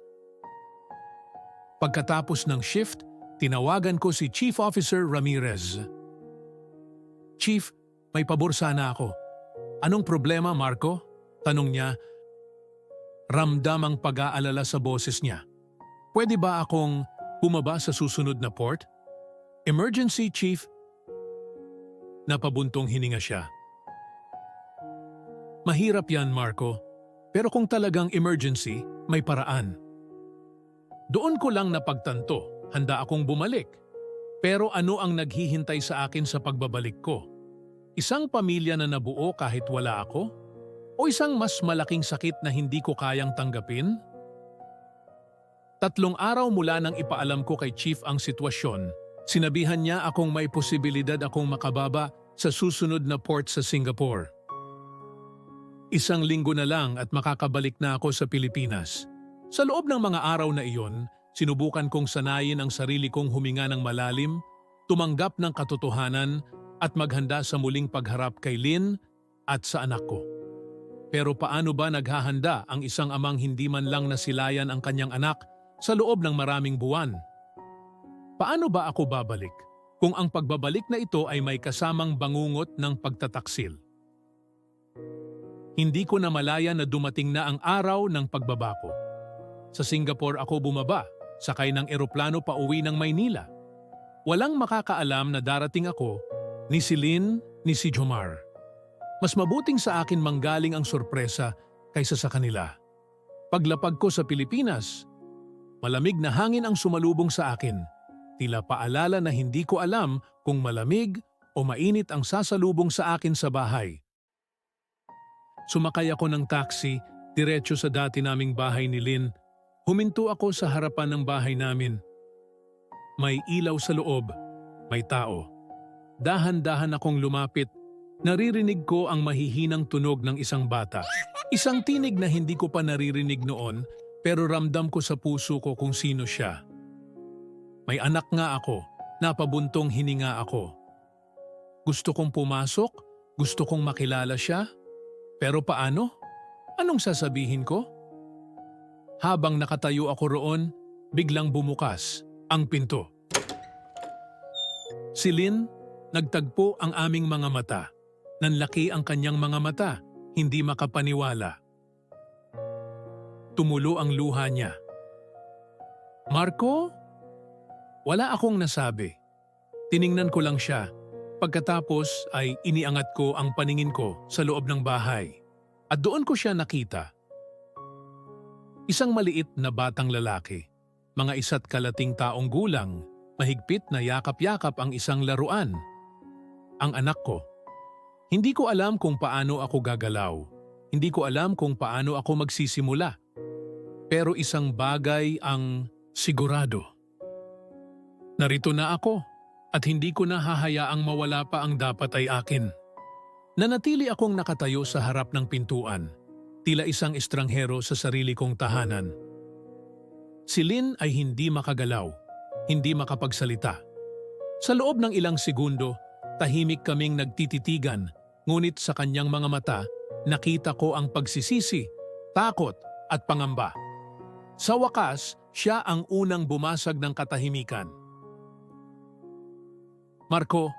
Pagkatapos ng shift, tinawagan ko si Chief Officer Ramirez. Chief, may pabor sana ako. Anong problema, Marco? Tanong niya. Ramdam ang pag-aalala sa boses niya. Pwede ba akong bumaba sa susunod na port? Emergency, Chief. Napabuntong hininga siya. Mahirap yan, Marco. Pero kung talagang emergency, may paraan. Doon ko lang napagtanto, handa akong bumalik. Pero ano ang naghihintay sa akin sa pagbabalik ko? Isang pamilya na nabuo kahit wala ako? O isang mas malaking sakit na hindi ko kayang tanggapin? 3 araw mula nang ipaalam ko kay Chief ang sitwasyon, sinabihan niya akong may posibilidad akong makababa sa susunod na port sa Singapore. 1 linggo na lang at makakabalik na ako sa Pilipinas. Sa loob ng mga araw na iyon, sinubukan kong sanayin ang sarili kong huminga ng malalim, tumanggap ng katotohanan at maghanda sa muling pagharap kay Lynn at sa anak ko. Pero paano ba naghahanda ang isang amang hindi man lang nasilayan ang kanyang anak sa loob ng maraming buwan? Paano ba ako babalik kung ang pagbabalik na ito ay may kasamang bangungot ng pagtataksil? Hindi ko namalaya na dumating na ang araw ng pagbabako. Sa Singapore ako bumaba, sakay ng eroplano pa uwi ng Maynila. Walang makakaalam na darating ako, ni si Lynn, ni si Jomar. Mas mabuting sa akin manggaling ang sorpresa kaysa sa kanila. Paglapag ko sa Pilipinas, malamig na hangin ang sumalubong sa akin. Tila paalala na hindi ko alam kung malamig o mainit ang sasalubong sa akin sa bahay. Sumakay ako ng taxi, diretso sa dati naming bahay ni Lynn. Huminto ako sa harapan ng bahay namin. May ilaw sa loob, may tao. Dahan-dahan akong lumapit. Naririnig ko ang mahihinang tunog ng isang bata. Isang tinig na hindi ko pa naririnig noon, pero ramdam ko sa puso ko kung sino siya. May anak nga ako, napabuntong hininga ako. Gusto kong pumasok, gusto kong makilala siya. Pero paano? Anong sasabihin ko? Habang nakatayo ako roon, biglang bumukas ang pinto. Si Lynn, nagtagpo ang aming mga mata. Nanlaki ang kanyang mga mata, hindi makapaniwala. Tumulo ang luha niya. Marco? Wala akong nasabi. Tiningnan ko lang siya. Pagkatapos ay iniangat ko ang paningin ko sa loob ng bahay. At doon ko siya nakita. Isang maliit na batang lalaki. Mga 1 taong gulang, mahigpit na yakap-yakap ang isang laruan. Ang anak ko. Hindi ko alam kung paano ako gagalaw. Hindi ko alam kung paano ako magsisimula. Pero isang bagay ang sigurado. Narito na ako at hindi ko na hahayaang mawala pa ang dapat ay akin. Nanatili akong nakatayo sa harap ng pintuan, tila isang estranghero sa sarili kong tahanan. Si Lynn ay hindi makagalaw, hindi makapagsalita. Sa loob ng ilang segundo, tahimik kaming nagtititigan. Ngunit sa kanyang mga mata, nakita ko ang pagsisisi, takot at pangamba. Sa wakas, siya ang unang bumasag ng katahimikan. Marco,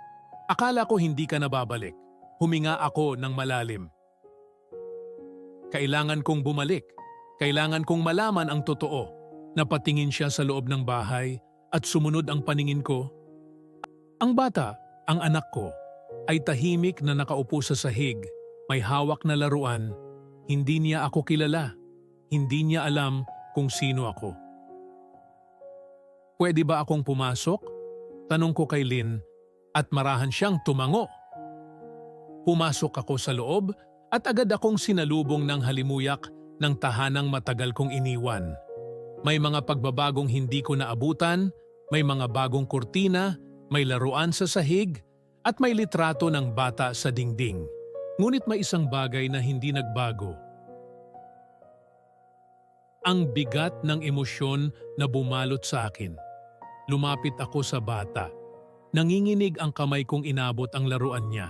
akala ko hindi ka nababalik. Huminga ako ng malalim. Kailangan kong bumalik. Kailangan kong malaman ang totoo. Napatingin siya sa loob ng bahay at sumunod ang paningin ko. Ang bata, ang anak ko, ay tahimik na nakaupo sa sahig, may hawak na laruan. Hindi niya ako kilala. Hindi niya alam kung sino ako. Pwede ba akong pumasok? Tanong ko kay Lynn at marahan siyang tumango. Pumasok ako sa loob at agad akong sinalubong ng halimuyak ng tahanang matagal kong iniwan. May mga pagbabagong hindi ko naabutan, may mga bagong kurtina, may laruan sa sahig, at may litrato ng bata sa dingding. Ngunit may isang bagay na hindi nagbago. Ang bigat ng emosyon na bumalot sa akin. Lumapit ako sa bata. Nanginginig ang kamay kong inabot ang laruan niya.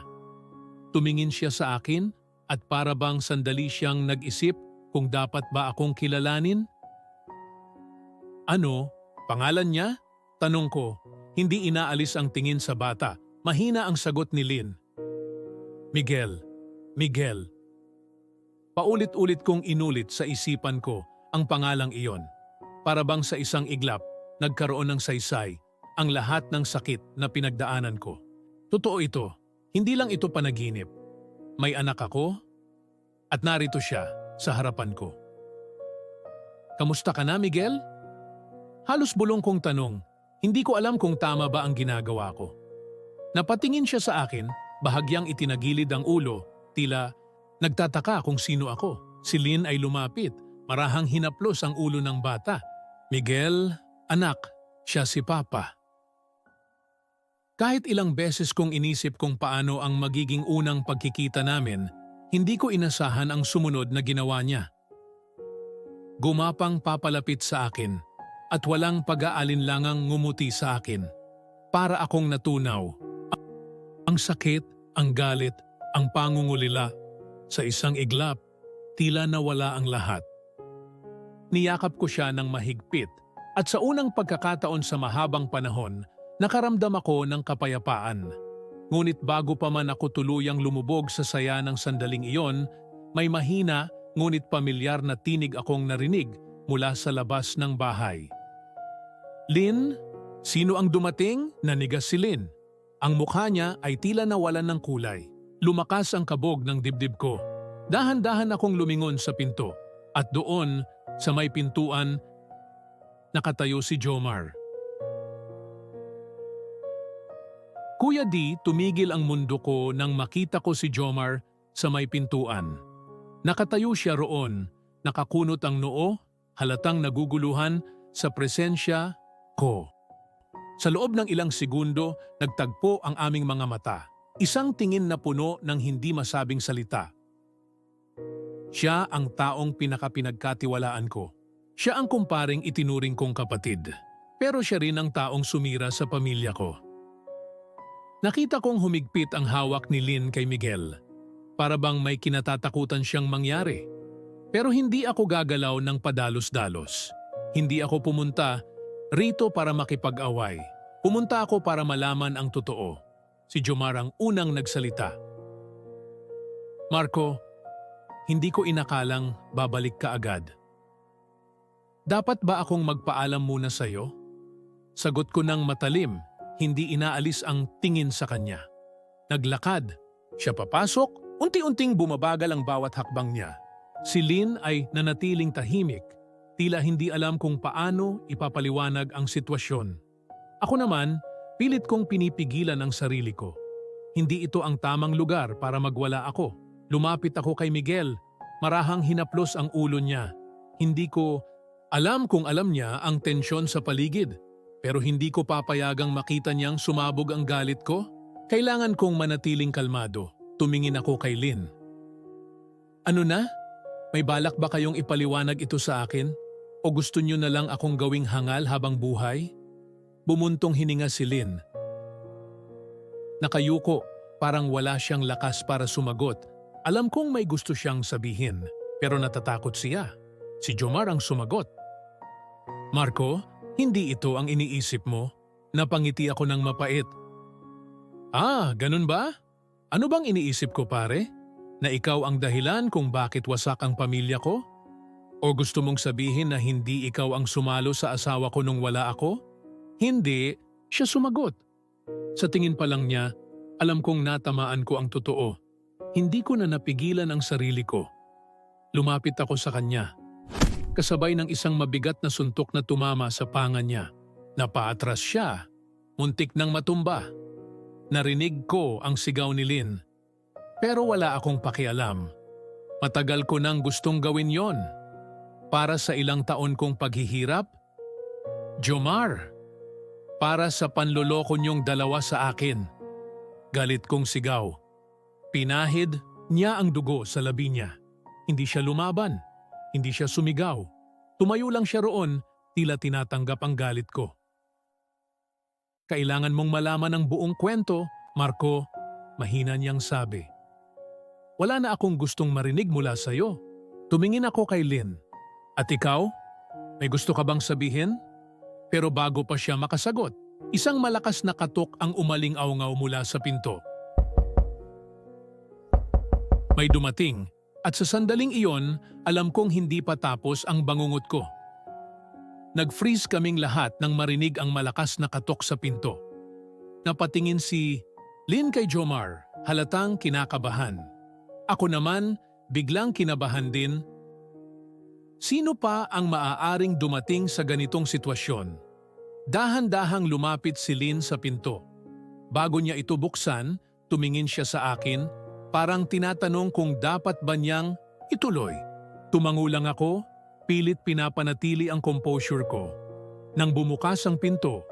Tumingin siya sa akin at para bang sandali siyang nag-isip kung dapat ba akong kilalanin? Ano? Pangalan niya? Tanong ko. Hindi inaalis ang tingin sa bata. Mahina ang sagot ni Lynn. Miguel. Miguel. Paulit-ulit kong inulit sa isipan ko ang pangalang iyon. Para bang sa isang iglap, nagkaroon ng saysay ang lahat ng sakit na pinagdaanan ko. Totoo ito. Hindi lang ito panaginip. May anak ako at narito siya sa harapan ko. Kamusta ka na, Miguel? Halos bulong kong tanong. Hindi ko alam kung tama ba ang ginagawa ko. Napatingin siya sa akin, bahagyang itinagilid ang ulo, tila nagtataka kung sino ako. Si Lynn ay lumapit, marahang hinaplos ang ulo ng bata. Miguel, anak, siya si Papa. Kahit ilang beses kong inisip kung paano ang magiging unang pagkikita namin, hindi ko inasahan ang sumunod na ginawa niya. Gumapang papalapit sa akin at walang pag-aalinlangang ngumuti sa akin. Para akong natunaw. Ang sakit, ang galit, ang pangungulila. Sa isang iglap, tila nawala ang lahat. Niyakap ko siya ng mahigpit at sa unang pagkakataon sa mahabang panahon, nakaramdam ako ng kapayapaan. Ngunit bago pa man ako tuluyang lumubog sa saya ng sandaling iyon, may mahina ngunit pamilyar na tinig akong narinig mula sa labas ng bahay. Lynn? Sino ang dumating? Nanigas si Lynn. Ang mukha niya ay tila nawalan ng kulay. Lumakas ang kabog ng dibdib ko. Dahan-dahan akong lumingon sa pinto. At doon, sa may pintuan, nakatayo si Jomar. Kuya D, tumigil ang mundo ko nang makita ko si Jomar sa may pintuan. Nakatayo siya roon, nakakunot ang noo, halatang naguguluhan sa presensya ko. Sa loob ng ilang segundo, nagtagpo ang aming mga mata. Isang tingin na puno ng hindi masabing salita. Siya ang taong pinakapinagkatiwalaan ko. Siya ang kumparing itinuring kong kapatid. Pero siya rin ang taong sumira sa pamilya ko. Nakita kong humigpit ang hawak ni Lynn kay Miguel. Para bang may kinatatakutan siyang mangyari. Pero hindi ako gagalaw ng padalos-dalos. Hindi ako pumunta rito para makipag-away. Pumunta ako para malaman ang totoo. Si Jomar ang unang nagsalita. Marco, hindi ko inakalang babalik ka agad. Dapat ba akong magpaalam muna sa'yo? Sagot ko ng matalim, hindi inaalis ang tingin sa kanya. Naglakad, siya papasok, unti-unting bumabagal ang bawat hakbang niya. Si Lynn ay nanatiling tahimik. Tila hindi alam kung paano ipapaliwanag ang sitwasyon. Ako naman, pilit kong pinipigilan ang sarili ko. Hindi ito ang tamang lugar para magwala ako. Lumapit ako kay Miguel. Marahang hinaplos ang ulo niya. Hindi ko alam kung alam niya ang tensyon sa paligid. Pero hindi ko papayagang makita niyang sumabog ang galit ko. Kailangan kong manatiling kalmado. Tumingin ako kay Lynn. Ano na? May balak ba kayong ipaliwanag ito sa akin? O gusto niyo na lang akong gawing hangal habang buhay? Bumuntong hininga si Lynn. Nakayuko, parang wala siyang lakas para sumagot. Alam kong may gusto siyang sabihin, pero natatakot siya. Si Jomar ang sumagot. Marco, hindi ito ang iniisip mo? Napangiti ako ng mapait. Ah, ganun ba? Ano bang iniisip ko pare? Na ikaw ang dahilan kung bakit wasak ang pamilya ko? O gusto mong sabihin na hindi ikaw ang sumalo sa asawa ko nung wala ako? Hindi, siya sumagot. Sa tingin pa lang niya, alam kong natamaan ko ang totoo. Hindi ko na napigilan ang sarili ko. Lumapit ako sa kanya. Kasabay ng isang mabigat na suntok na tumama sa panga niya. Napaatras siya. Muntik nang matumba. Narinig ko ang sigaw ni Lynn. Pero wala akong pakialam. Matagal ko nang gustong gawin yon. Para sa ilang taon kong paghihirap? Jomar, para sa panloloko niyong dalawa sa akin. Galit kong sigaw. Pinahid niya ang dugo sa labi niya. Hindi siya lumaban. Hindi siya sumigaw. Tumayo lang siya roon, tila tinatanggap ang galit ko. Kailangan mong malaman ang buong kwento, Marco, mahina niyang sabi. wala na akong gustong marinig mula sa'yo. Tumingin ako kay Lynn. At ikaw? May gusto ka bang sabihin? Pero bago pa siya makasagot, isang malakas na katok ang umaling-aungaw mula sa pinto. May dumating at sa sandaling iyon, alam kong hindi pa tapos ang bangungot ko. Nag-freeze kaming lahat nang marinig ang malakas na katok sa pinto. Napatingin si Lynn kay Jomar, halatang kinakabahan. Ako naman, biglang kinabahan din. Sino pa ang maaaring dumating sa ganitong sitwasyon? Dahan-dahang lumapit si Lynn sa pinto. Bago niya ito buksan, tumingin siya sa akin, parang tinatanong kung dapat ba niyang ituloy. Tumango lang ako, pilit pinapanatili ang composure ko. Nang bumukas ang pinto,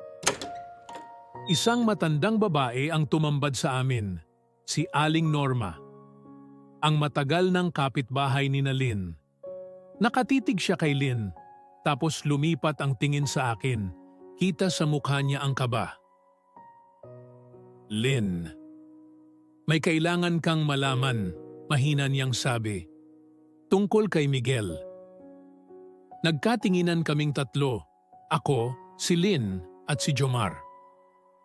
isang matandang babae ang tumambad sa amin, si Aling Norma. Ang matagal ng kapitbahay ni Lynn. Nakatitig siya kay Lynn, tapos lumipat ang tingin sa akin. Kita sa mukha niya ang kaba. Lynn, may kailangan kang malaman, mahina niyang sabi. Tungkol kay Miguel. Nagkatinginan kaming tatlo, ako, si Lynn at si Jomar.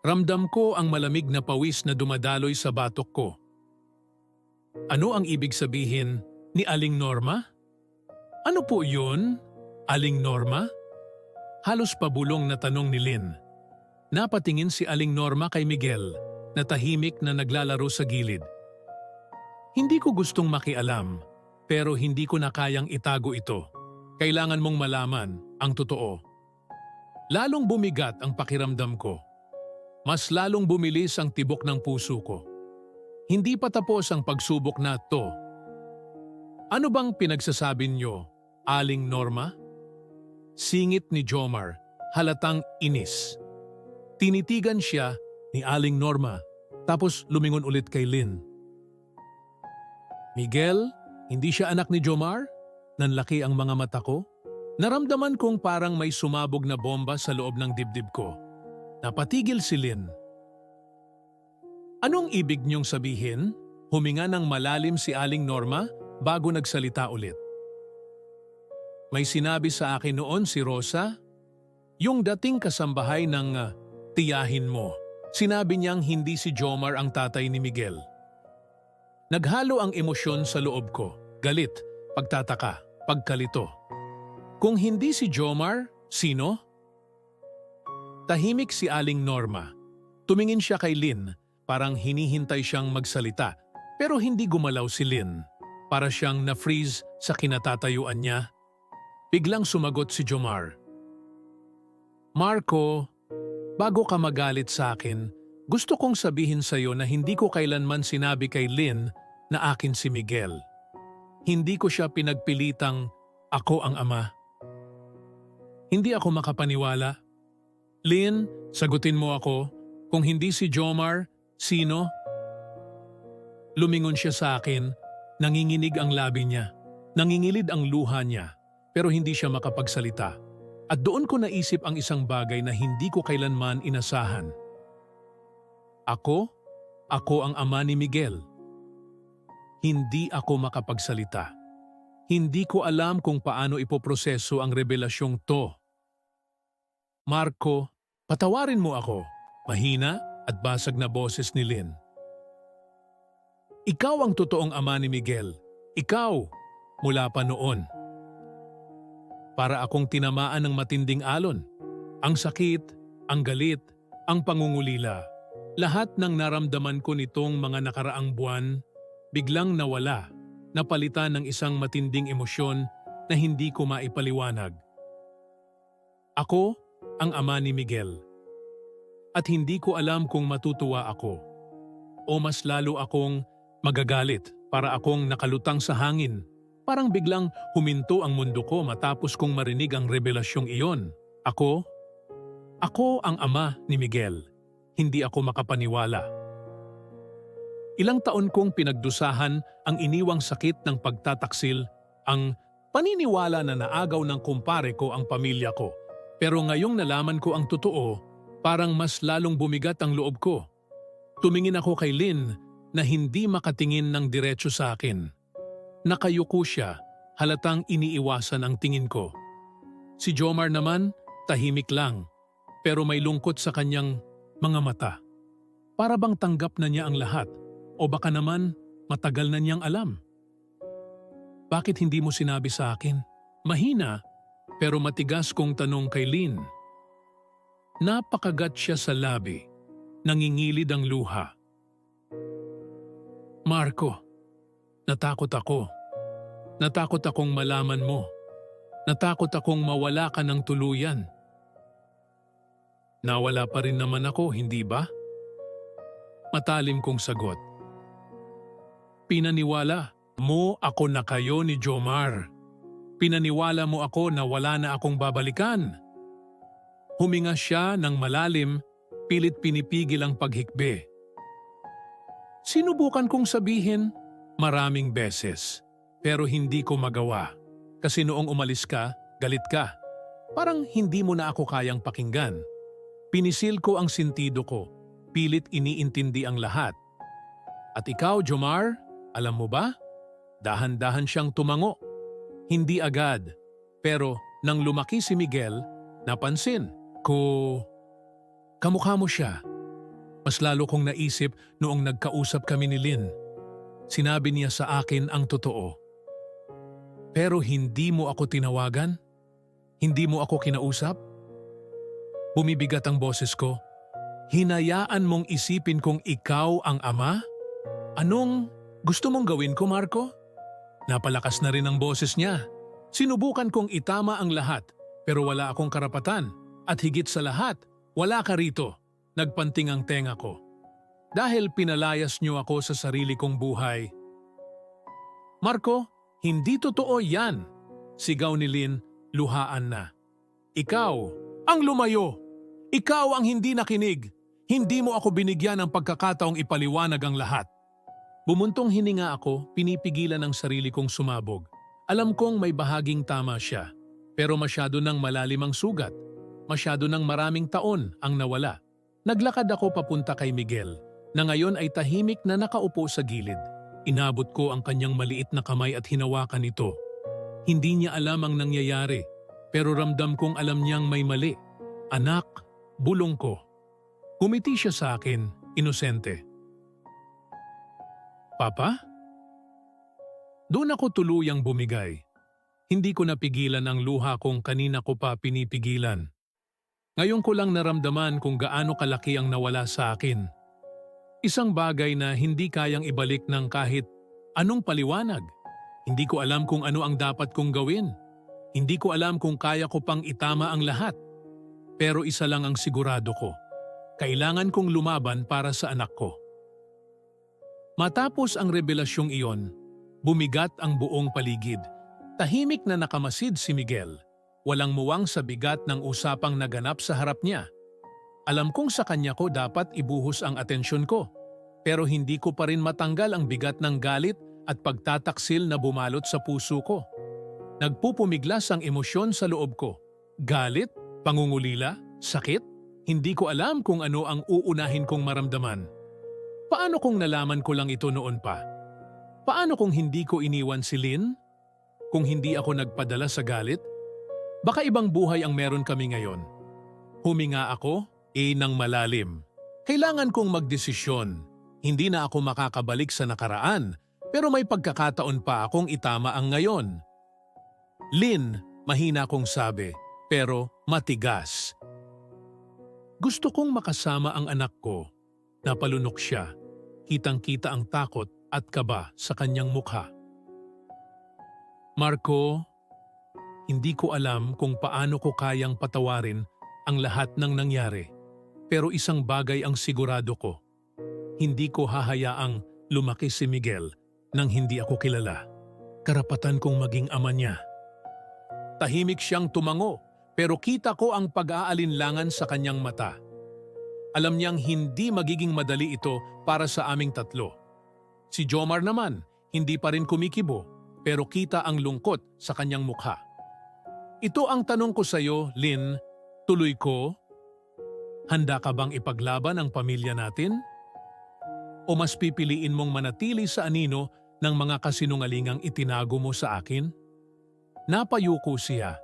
Ramdam ko ang malamig na pawis na dumadaloy sa batok ko. Ano ang ibig sabihin ni Aling Norma? Ano po yun, Aling Norma? Halos pabulong na tanong ni Lynn. Napatingin si Aling Norma kay Miguel na tahimik na naglalaro sa gilid. Hindi ko gustong makialam, pero hindi ko na kayang itago ito. Kailangan mong malaman ang totoo. Lalong bumigat ang pakiramdam ko. Mas lalong bumilis ang tibok ng puso ko. Hindi pa tapos ang pagsubok na to. Ano bang pinagsasabi niyo, Aling Norma? Singit ni Jomar, halatang inis. Tinitigan siya ni Aling Norma, tapos lumingon ulit kay Lynn. Miguel, hindi siya anak ni Jomar? Nanlaki ang mga mata ko. Naramdaman kong parang may sumabog na bomba sa loob ng dibdib ko. Napatigil si Lynn. Anong ibig niyong sabihin? Huminga ng malalim si Aling Norma bago nagsalita ulit. May sinabi sa akin noon si Rosa, yung dating kasambahay ng tiyahin mo. Sinabi niyang hindi si Jomar ang tatay ni Miguel. Naghalo ang emosyon sa loob ko, galit, pagtataka, pagkalito. Kung hindi si Jomar, sino? Tahimik si Aling Norma. Tumingin siya kay Lynn, parang hinihintay siyang magsalita, pero hindi gumalaw si Lynn. Para siyang na-freeze sa kinatatayuan niya. Biglang sumagot si Jomar. Marco, bago ka magalit sa akin, gusto kong sabihin sa iyo na hindi ko kailanman sinabi kay Lynn na akin si Miguel. Hindi ko siya pinagpilitang ako ang ama. Hindi ako makapaniwala. Lynn, sagutin mo ako, kung hindi si Jomar, sino? Lumingon siya sa akin, nanginginig ang labi niya, nangingilid ang luha niya. Pero hindi siya makapagsalita. At doon ko naisip ang isang bagay na hindi ko kailanman inasahan. Ako ang ama ni Miguel. Hindi ako makapagsalita. Hindi ko alam kung paano ipoproseso ang revelasyong to. Marco, patawarin mo ako. Mahina at basag na boses ni Lynn. Ikaw ang totoong ama ni Miguel. Ikaw, mula pa noon. Para akong tinamaan ng matinding alon. Ang sakit, ang galit, ang pangungulila. Lahat ng naramdaman ko nitong mga nakaraang buwan, biglang nawala, napalitan ng isang matinding emosyon na hindi ko maipaliwanag. Ako ang ama ni Miguel. At hindi ko alam kung matutuwa ako o mas lalo akong magagalit para akong nakalutang sa hangin. Parang biglang huminto ang mundo ko matapos kong marinig ang revelasyong iyon. Ako ang ama ni Miguel. Hindi ako makapaniwala. Ilang taon kong pinagdusahan ang iniwang sakit ng pagtataksil, ang paniniwala na naagaw ng kumpare ko ang pamilya ko. Pero ngayong nalaman ko ang totoo, parang mas lalong bumigat ang loob ko. Tumingin ako kay Lynn na hindi makatingin ng diretso sa akin. Nakayuko siya, halatang iniiwasan ang tingin ko. Si Jomar naman, tahimik lang, pero may lungkot sa kanyang mga mata. Para bang tanggap na niya ang lahat, o baka naman matagal na niyang alam. Bakit hindi mo sinabi sa akin? Mahina, pero matigas kong tanong kay Lynn. Napakagat siya sa labi, nangingilid ang luha. Marco, natakot ako. Natakot akong malaman mo. Natakot akong mawala ka ng tuluyan. Nawala pa rin naman ako, hindi ba? Matalim kong sagot. Pinaniwala mo ako na kayo ni Jomar. Pinaniwala mo ako na wala na akong babalikan. Huminga siya ng malalim, pilit pinipigil ang paghikbi. Sinubukan kong sabihin maraming beses, pero hindi ko magawa. Kasi noong umalis ka, galit ka. Parang hindi mo na ako kayang pakinggan. Pinisil ko ang sentido ko, pilit iniintindi ang lahat. At ikaw, Jomar, alam mo ba? Dahan-dahan siyang tumango. Hindi agad, pero nang lumaki si Miguel, napansin ko, kamukha mo siya. Mas lalo kong naisip noong nagkausap kami ni Lynn. Sinabi niya sa akin ang totoo. Pero hindi mo ako tinawagan? Hindi mo ako kinausap? Bumibigat ang boses ko. Hinayaan mong isipin kong ikaw ang ama? Anong gusto mong gawin ko, Marco? Napalakas na rin ang boses niya. Sinubukan kong itama ang lahat, pero wala akong karapatan. At higit sa lahat, wala ka rito. Nagpanting ang tenga ko. Dahil pinalayas niyo ako sa sarili kong buhay. Marco, hindi totoo yan. Sigaw ni Lynn, luhaan na. Ikaw ang lumayo. Ikaw ang hindi nakinig. Hindi mo ako binigyan ng pagkakataong ipaliwanag ang lahat. Bumuntong hininga ako, pinipigilan ang sarili kong sumabog. Alam kong may bahaging tama siya, pero masyado nang malalim ang sugat. Masyado nang maraming taon ang nawala. Naglakad ako papunta kay Miguel, na ngayon ay tahimik na nakaupo sa gilid. Inabot ko ang kanyang maliit na kamay at hinawakan ito. Hindi niya alam ang nangyayari, pero ramdam kong alam niyang may mali. Anak, bulong ko. Humiti siya sa akin, inosente. Papa? Doon ako tuluyang bumigay. Hindi ko napigilan ang luha kong kanina ko pa pinipigilan. Ngayon ko lang naramdaman kung gaano kalaki ang nawala sa akin. Isang bagay na hindi kayang ibalik ng kahit anong paliwanag. Hindi ko alam kung ano ang dapat kong gawin. Hindi ko alam kung kaya ko pang itama ang lahat. Pero isa lang ang sigurado ko. Kailangan kong lumaban para sa anak ko. Matapos ang revelasyong iyon, bumigat ang buong paligid. Tahimik na nakamasid si Miguel. Walang muwang sa bigat ng usapang naganap sa harap niya. Alam kong sa kanya ko dapat ibuhos ang atensyon ko. Pero hindi ko pa rin matanggal ang bigat ng galit at pagtataksil na bumalot sa puso ko. Nagpupumiglas ang emosyon sa loob ko. Galit, pangungulila, sakit. Hindi ko alam kung ano ang uunahin kong maramdaman. Paano kung nalaman ko lang ito noon pa? Paano kung hindi ko iniwan si Lynn? Kung hindi ako nagpadala sa galit? Baka ibang buhay ang meron kami ngayon. Huminga ako, nang malalim. Kailangan kong magdesisyon. Hindi na ako makakabalik sa nakaraan, pero may pagkakataon pa akong itama ang ngayon. Lynn, mahina kong sabi, pero matigas. Gusto kong makasama ang anak ko. Napalunok siya. Kitang-kita ang takot at kaba sa kanyang mukha. Marco, hindi ko alam kung paano ko kayang patawarin ang lahat ng nangyari. Pero isang bagay ang sigurado ko. Hindi ko hahayaang lumaki si Miguel nang hindi ako kilala. Karapatan kong maging ama niya. Tahimik siyang tumango, pero kita ko ang pag-aalinlangan sa kanyang mata. Alam niyang hindi magiging madali ito para sa aming tatlo. Si Jomar naman, hindi pa rin kumikibo, pero kita ang lungkot sa kanyang mukha. Ito ang tanong ko sa iyo, Lynn. Tuloy ko? Handa ka bang ipaglaban ang pamilya natin? O mas pipiliin mong manatili sa anino ng mga kasinungalingang itinago mo sa akin? Napayuko siya.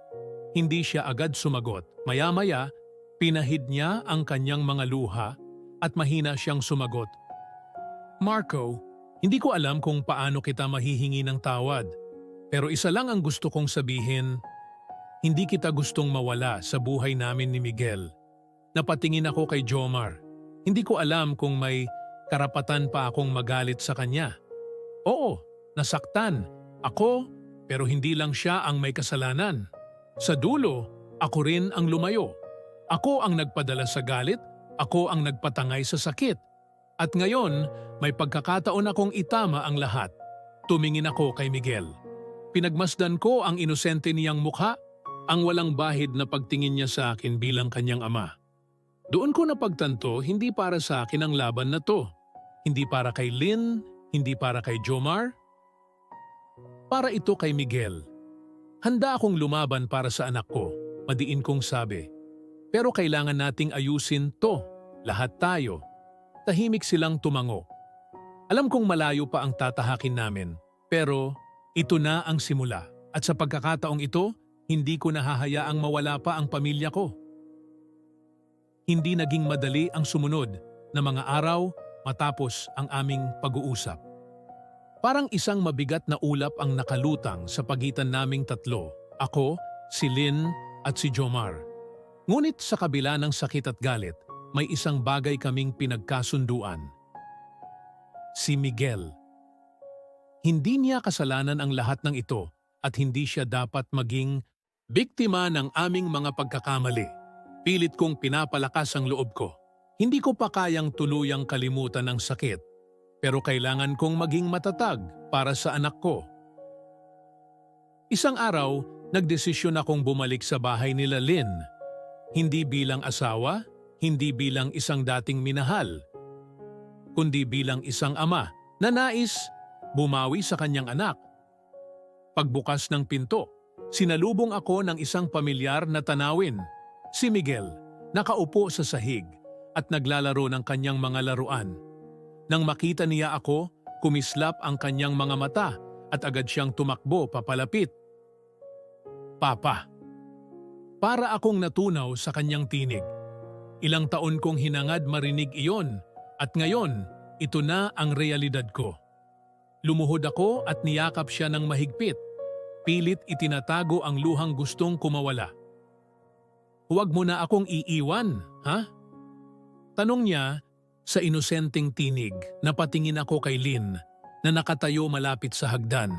Hindi siya agad sumagot. Maya-maya, pinahid niya ang kanyang mga luha at mahina siyang sumagot. Marco, hindi ko alam kung paano kita mahihingi ng tawad. Pero isa lang ang gusto kong sabihin, hindi kita gustong mawala sa buhay namin ni Miguel. Napatingin ako kay Jomar. Hindi ko alam kung may karapatan pa akong magalit sa kanya. Oo, nasaktan. Ako, pero hindi lang siya ang may kasalanan. Sa dulo, ako rin ang lumayo. Ako ang nagpadala sa galit, ako ang nagpatangay sa sakit. At ngayon, may pagkakataon akong itama ang lahat. Tumingin ako kay Miguel. Pinagmasdan ko ang inosente niyang mukha, ang walang bahid na pagtingin niya sa akin bilang kanyang ama. Doon ko napagtanto, hindi para sa akin ang laban na to. Hindi para kay Lynn, hindi para kay Jomar. Para ito kay Miguel. Handa akong lumaban para sa anak ko, madiin kong sabi. Pero kailangan nating ayusin to, lahat tayo. Tahimik silang tumango. Alam kong malayo pa ang tatahakin namin, pero ito na ang simula. At sa pagkakataong ito, hindi ko nahahayaang mawala pa ang pamilya ko. Hindi naging madali ang sumunod na mga araw matapos ang aming pag-uusap. Parang isang mabigat na ulap ang nakalutang sa pagitan naming tatlo, ako, si Lynn at si Jomar. Ngunit sa kabila ng sakit at galit, may isang bagay kaming pinagkasunduan. Si Miguel. Hindi niya kasalanan ang lahat ng ito at hindi siya dapat maging biktima ng aming mga pagkakamali. Pilit kong pinapalakas ang loob ko. Hindi ko pa kayang tuluyang kalimutan ang sakit, pero kailangan kong maging matatag para sa anak ko. Isang araw, nagdesisyon akong bumalik sa bahay nila Lynn. Hindi bilang asawa, hindi bilang isang dating minahal, kundi bilang isang ama na nais bumawi sa kanyang anak. Pagbukas ng pinto, sinalubong ako ng isang pamilyar na tanawin. Si Miguel, nakaupo sa sahig at naglalaro ng kanyang mga laruan. Nang makita niya ako, kumislap ang kanyang mga mata at agad siyang tumakbo papalapit. Papa. Para akong natunaw sa kanyang tinig. Ilang taon kong hinangad marinig iyon at ngayon, ito na ang realidad ko. Lumuhod ako at niyakap siya ng mahigpit. Pilit itinatago ang luhang gustong kumawala. Huwag mo na akong iiwan, ha? Tanong niya sa inosenteng tinig. Napatingin ako kay Lynn na nakatayo malapit sa hagdan.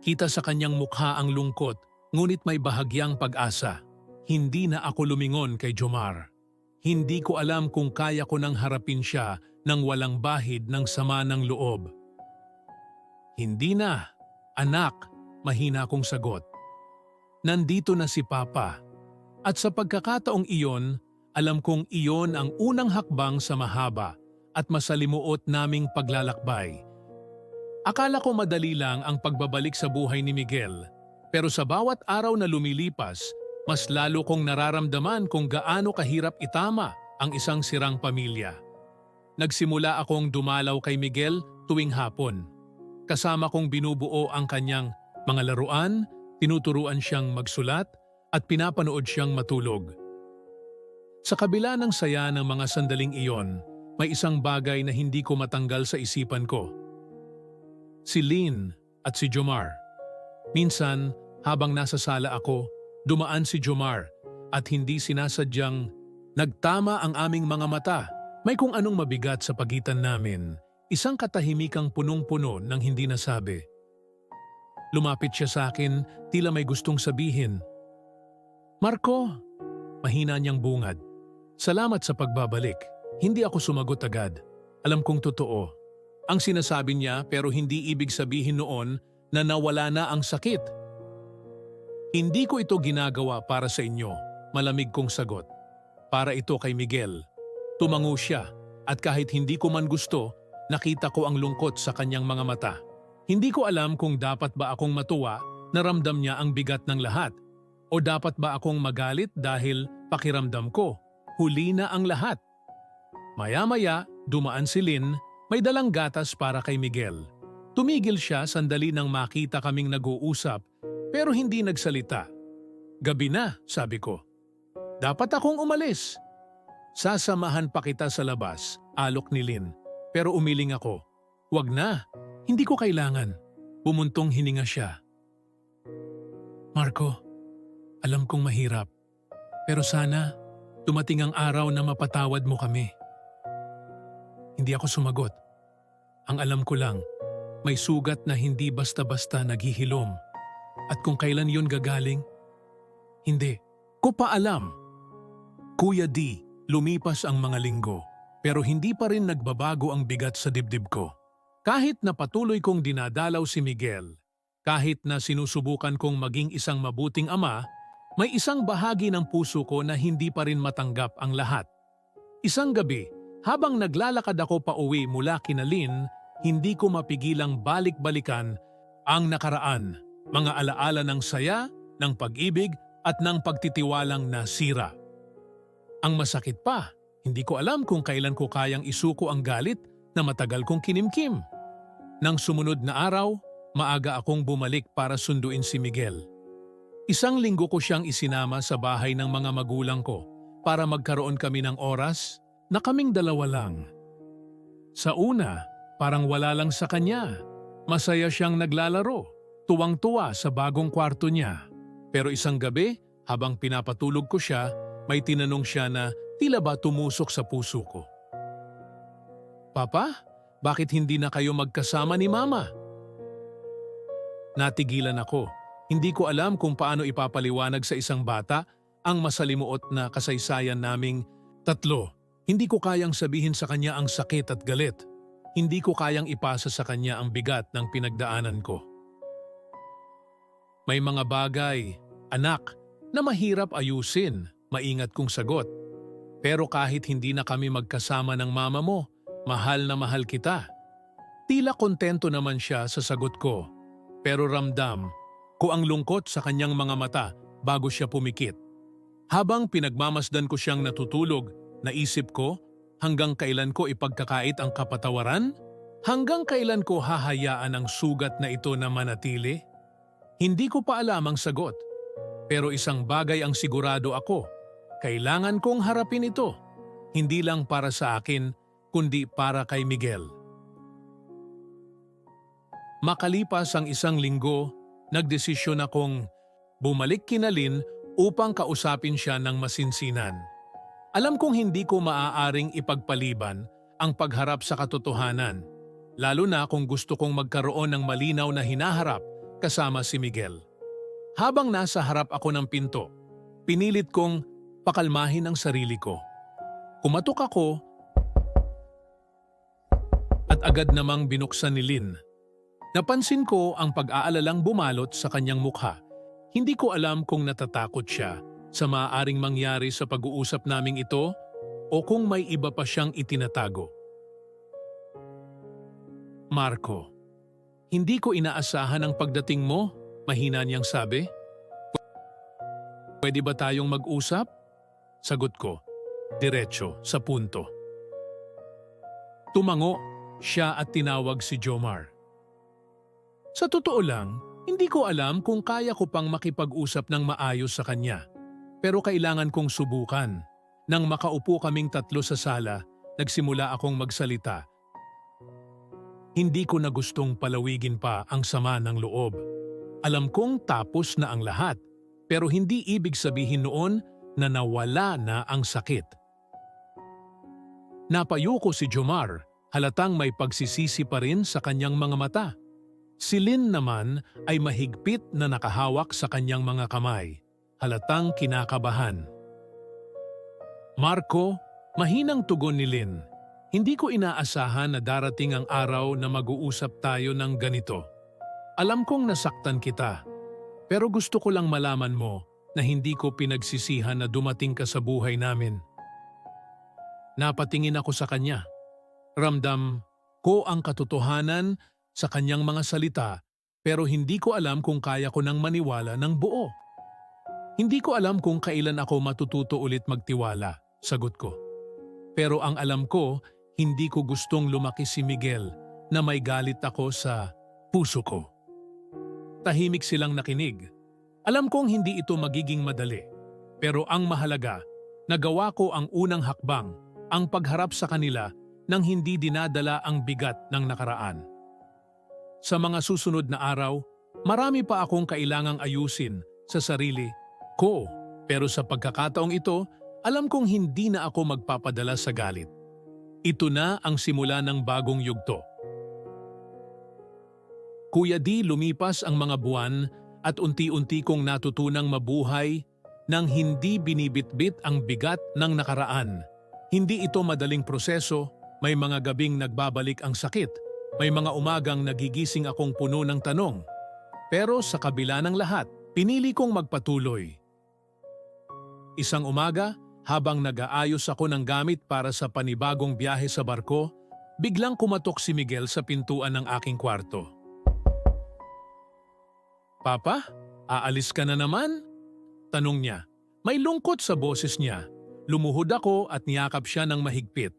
Kita sa kanyang mukha ang lungkot, ngunit may bahagyang pag-asa. Hindi na ako lumingon kay Jomar. Hindi ko alam kung kaya ko nang harapin siya nang walang bahid ng sama ng loob. Hindi na, anak, mahina kong sagot. Nandito na si Papa. At sa pagkakataong iyon, alam kong iyon ang unang hakbang sa mahaba at masalimuot naming paglalakbay. Akala ko madali lang ang pagbabalik sa buhay ni Miguel, pero sa bawat araw na lumilipas, mas lalo kong nararamdaman kung gaano kahirap itama ang isang sirang pamilya. Nagsimula akong dumalaw kay Miguel tuwing hapon. Kasama kong binubuo ang kanyang mga laruan, tinuturuan siyang magsulat, at pinapanood siyang matulog. Sa kabila ng saya ng mga sandaling iyon, may isang bagay na hindi ko matanggal sa isipan ko. Si Lynn at si Jomar. Minsan, habang nasa sala ako, dumaan si Jomar at hindi sinasadyang nagtama ang aming mga mata. May kung anong mabigat sa pagitan namin, isang katahimikang punong-puno ng hindi nasabi. Lumapit siya sa akin, tila may gustong sabihin. Marco, mahina niyang bungad. Salamat sa pagbabalik. Hindi ako sumagot agad. Alam kong totoo. Ang sinasabi niya pero hindi ibig sabihin noon na nawala na ang sakit. Hindi ko ito ginagawa para sa inyo, malamig kong sagot. Para ito kay Miguel. Tumango siya at kahit hindi ko man gusto, nakita ko ang lungkot sa kanyang mga mata. Hindi ko alam kung dapat ba akong matuwa na ramdam niya ang bigat ng lahat o dapat ba akong magalit dahil pakiramdam ko, huli na ang lahat. Maya-maya, dumaan si Lynn, May dalang gatas para kay Miguel. Tumigil siya sandali nang makita kaming nag-uusap pero hindi nagsalita. Gabi na, sabi ko. Dapat akong umalis. Sasamahan pa kita sa labas, alok ni Lynn. Pero umiling ako. Wag na, hindi ko kailangan. Bumuntong hininga siya. Marco, alam kong mahirap. Pero sana, dumating ang araw na mapatawad mo kami. Hindi ako sumagot. Ang alam ko lang, may sugat na hindi basta-basta naghihilom. At kung kailan yun gagaling, hindi ko pa alam. Kuya D, lumipas ang mga linggo, pero hindi pa rin nagbabago ang bigat sa dibdib ko. Kahit na patuloy kong dinadalaw si Miguel, kahit na sinusubukan kong maging isang mabuting ama, may isang bahagi ng puso ko na hindi pa rin matanggap ang lahat. Isang gabi, habang naglalakad ako pauwi mula kina Lynn, hindi ko mapigilang balik-balikan ang nakaraan, mga alaala ng saya, ng pag-ibig at ng pagtitiwalang nasira. Ang masakit pa, hindi ko alam kung kailan ko kayang isuko ang galit na matagal kong kinimkim. Nang sumunod na araw, maaga akong bumalik para sunduin si Miguel. Isang linggo ko siyang isinama sa bahay ng mga magulang ko para magkaroon kami ng oras na kaming dalawa lang. Sa una, parang wala lang sa kanya. Masaya siyang naglalaro, tuwang-tuwa sa bagong kwarto niya. Pero isang gabi, habang pinapatulog ko siya, may tinanong siya na tila ba tumusok sa puso ko. Papa, bakit hindi na kayo magkasama ni Mama? Natigilan ako. Hindi ko alam kung paano ipapaliwanag sa isang bata ang masalimuot na kasaysayan naming tatlo. Hindi ko kayang sabihin sa kanya ang sakit at galit. Hindi ko kayang ipasa sa kanya ang bigat ng pinagdaanan ko. May mga bagay, anak, na mahirap ayusin, maingat kong sagot. Pero kahit hindi na kami magkasama ng mama mo, mahal na mahal kita. Tila kontento naman siya sa sagot ko. Pero ramdam ko ang lungkot sa kanyang mga mata bago siya pumikit. Habang pinagmamasdan ko siyang natutulog, naisip ko, hanggang kailan ko ipagkakait ang kapatawaran? Hanggang kailan ko hahayaan ang sugat na ito na manatili? Hindi ko pa alam ang sagot. Pero isang bagay ang sigurado ako. Kailangan kong harapin ito. Hindi lang para sa akin, kundi para kay Miguel. Makalipas ang isang linggo, nagdesisyon akong bumalik kina Lynn upang kausapin siya ng masinsinan. Alam kong hindi ko maaaring ipagpaliban ang pagharap sa katotohanan, lalo na kung gusto kong magkaroon ng malinaw na hinaharap kasama si Miguel. Habang nasa harap ako ng pinto, pinilit kong pakalmahin ang sarili ko. Kumatok ako at agad namang binuksan ni Lynn. Napansin ko ang pag-aalalang bumalot sa kanyang mukha. Hindi ko alam kung natatakot siya sa maaaring mangyari sa pag-uusap naming ito o kung may iba pa siyang itinatago. Marco, hindi ko inaasahan ang pagdating mo, mahina niyang sabi. Pwede ba tayong mag-usap? Sagot ko, diretso, sa punto. Tumango siya at tinawag si Jomar. Sa totoo lang, hindi ko alam kung kaya ko pang makipag-usap ng maayos sa kanya. Pero kailangan kong subukan. Nang makaupo kaming tatlo sa sala, nagsimula akong magsalita. Hindi ko na gustong palawigin pa ang sama ng loob. Alam kong tapos na ang lahat, pero hindi ibig sabihin noon na nawala na ang sakit. Napayo ko si Jomar, halatang may pagsisisi pa rin sa kanyang mga mata. Si Lynn naman ay mahigpit na nakahawak sa kanyang mga kamay, halatang kinakabahan. Marco, mahinang tugon ni Lynn. Hindi ko inaasahan na darating ang araw na mag-uusap tayo ng ganito. Alam kong nasaktan kita, pero gusto ko lang malaman mo na hindi ko pinagsisihan na dumating ka sa buhay namin. Napatingin ako sa kanya. Ramdam ko ang katotohanan sa kanyang mga salita, pero hindi ko alam kung kaya ko nang maniwala ng buo. Hindi ko alam kung kailan ako matututo ulit magtiwala, sagot ko. Pero ang alam ko, hindi ko gustong lumaki si Miguel na may galit ako sa puso ko. Tahimik silang nakinig. Alam kong hindi ito magiging madali. Pero ang mahalaga, nagawa ko ang unang hakbang, ang pagharap sa kanila nang hindi dinadala ang bigat ng nakaraan. Sa mga susunod na araw, marami pa akong kailangang ayusin sa sarili ko. Pero sa pagkakataong ito, alam kong hindi na ako magpapadala sa galit. Ito na ang simula ng bagong yugto. Kuya D, lumipas ang mga buwan at unti-unti kong natutunang mabuhay nang hindi binibitbit ang bigat ng nakaraan. Hindi ito madaling proseso, may mga gabing nagbabalik ang sakit, may mga umagang nagigising akong puno ng tanong. Pero sa kabila ng lahat, pinili kong magpatuloy. Isang umaga, habang nag-aayos ako ng gamit para sa panibagong biyahe sa barko, biglang kumatok si Miguel sa pintuan ng aking kwarto. "Papa, aalis ka na naman?" tanong niya. May lungkot sa boses niya. Lumuhod ako at niyakap siya ng mahigpit.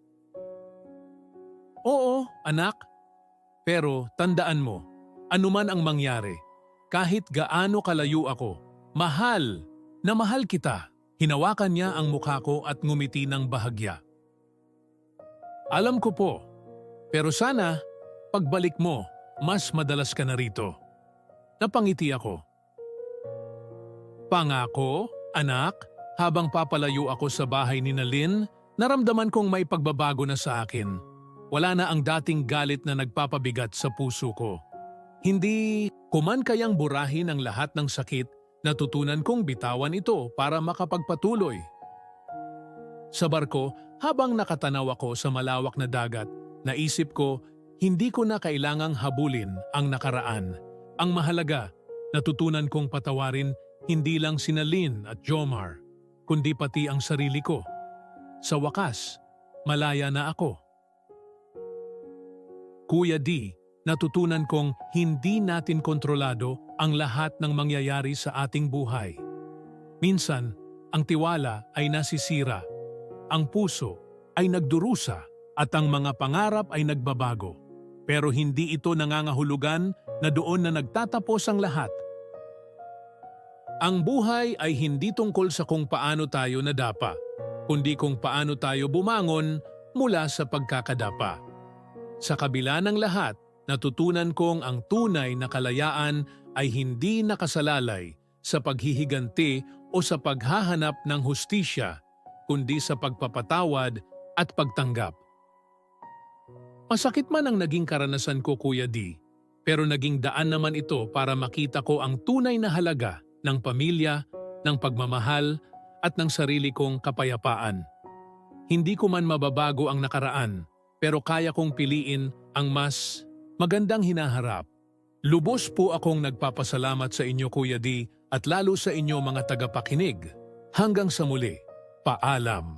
"Oo, anak. Pero tandaan mo, anuman ang mangyari, kahit gaano kalayo ako, mahal na mahal kita." Hinawakan niya ang mukha ko at ngumiti ng bahagya. "Alam ko po, pero sana pagbalik mo, mas madalas ka na rito." Napangiti ako. "Pangako, anak?" Habang papalayo ako sa bahay ni Lynn, naramdaman kong may pagbabago na sa akin. Wala na ang dating galit na nagpapabigat sa puso ko. Hindi ko man kayang burahin ang lahat ng sakit, natutunan kong bitawan ito para makapagpatuloy. Sa barko, habang nakatanaw ako sa malawak na dagat, naisip ko, hindi ko na kailangang habulin ang nakaraan. Ang mahalaga, natutunan kong patawarin hindi lang sina Lynn at Jomar, kundi pati ang sarili ko. Sa wakas, malaya na ako. Kuya D, natutunan kong hindi natin kontrolado ang lahat ng mangyayari sa ating buhay. Minsan, ang tiwala ay nasisira, ang puso ay nagdurusa at ang mga pangarap ay nagbabago. Pero hindi ito nangangahulugan na doon na nagtatapos ang lahat. Ang buhay ay hindi tungkol sa kung paano tayo nadapa, kundi kung paano tayo bumangon mula sa pagkakadapa. Sa kabila ng lahat, natutunan kong ang tunay na kalayaan ay hindi nakasalalay sa paghihiganti o sa paghahanap ng hustisya, kundi sa pagpapatawad at pagtanggap. Masakit man ang naging karanasan ko, Kuya D, pero naging daan naman ito para makita ko ang tunay na halaga ng pamilya, ng pagmamahal at ng sarili kong kapayapaan. Hindi ko man mababago ang nakaraan, pero kaya kong piliin ang mas magandang hinaharap. Lubos po akong nagpapasalamat sa inyo, Kuya D, at lalo sa inyo mga tagapakinig. Hanggang sa muli, paalam.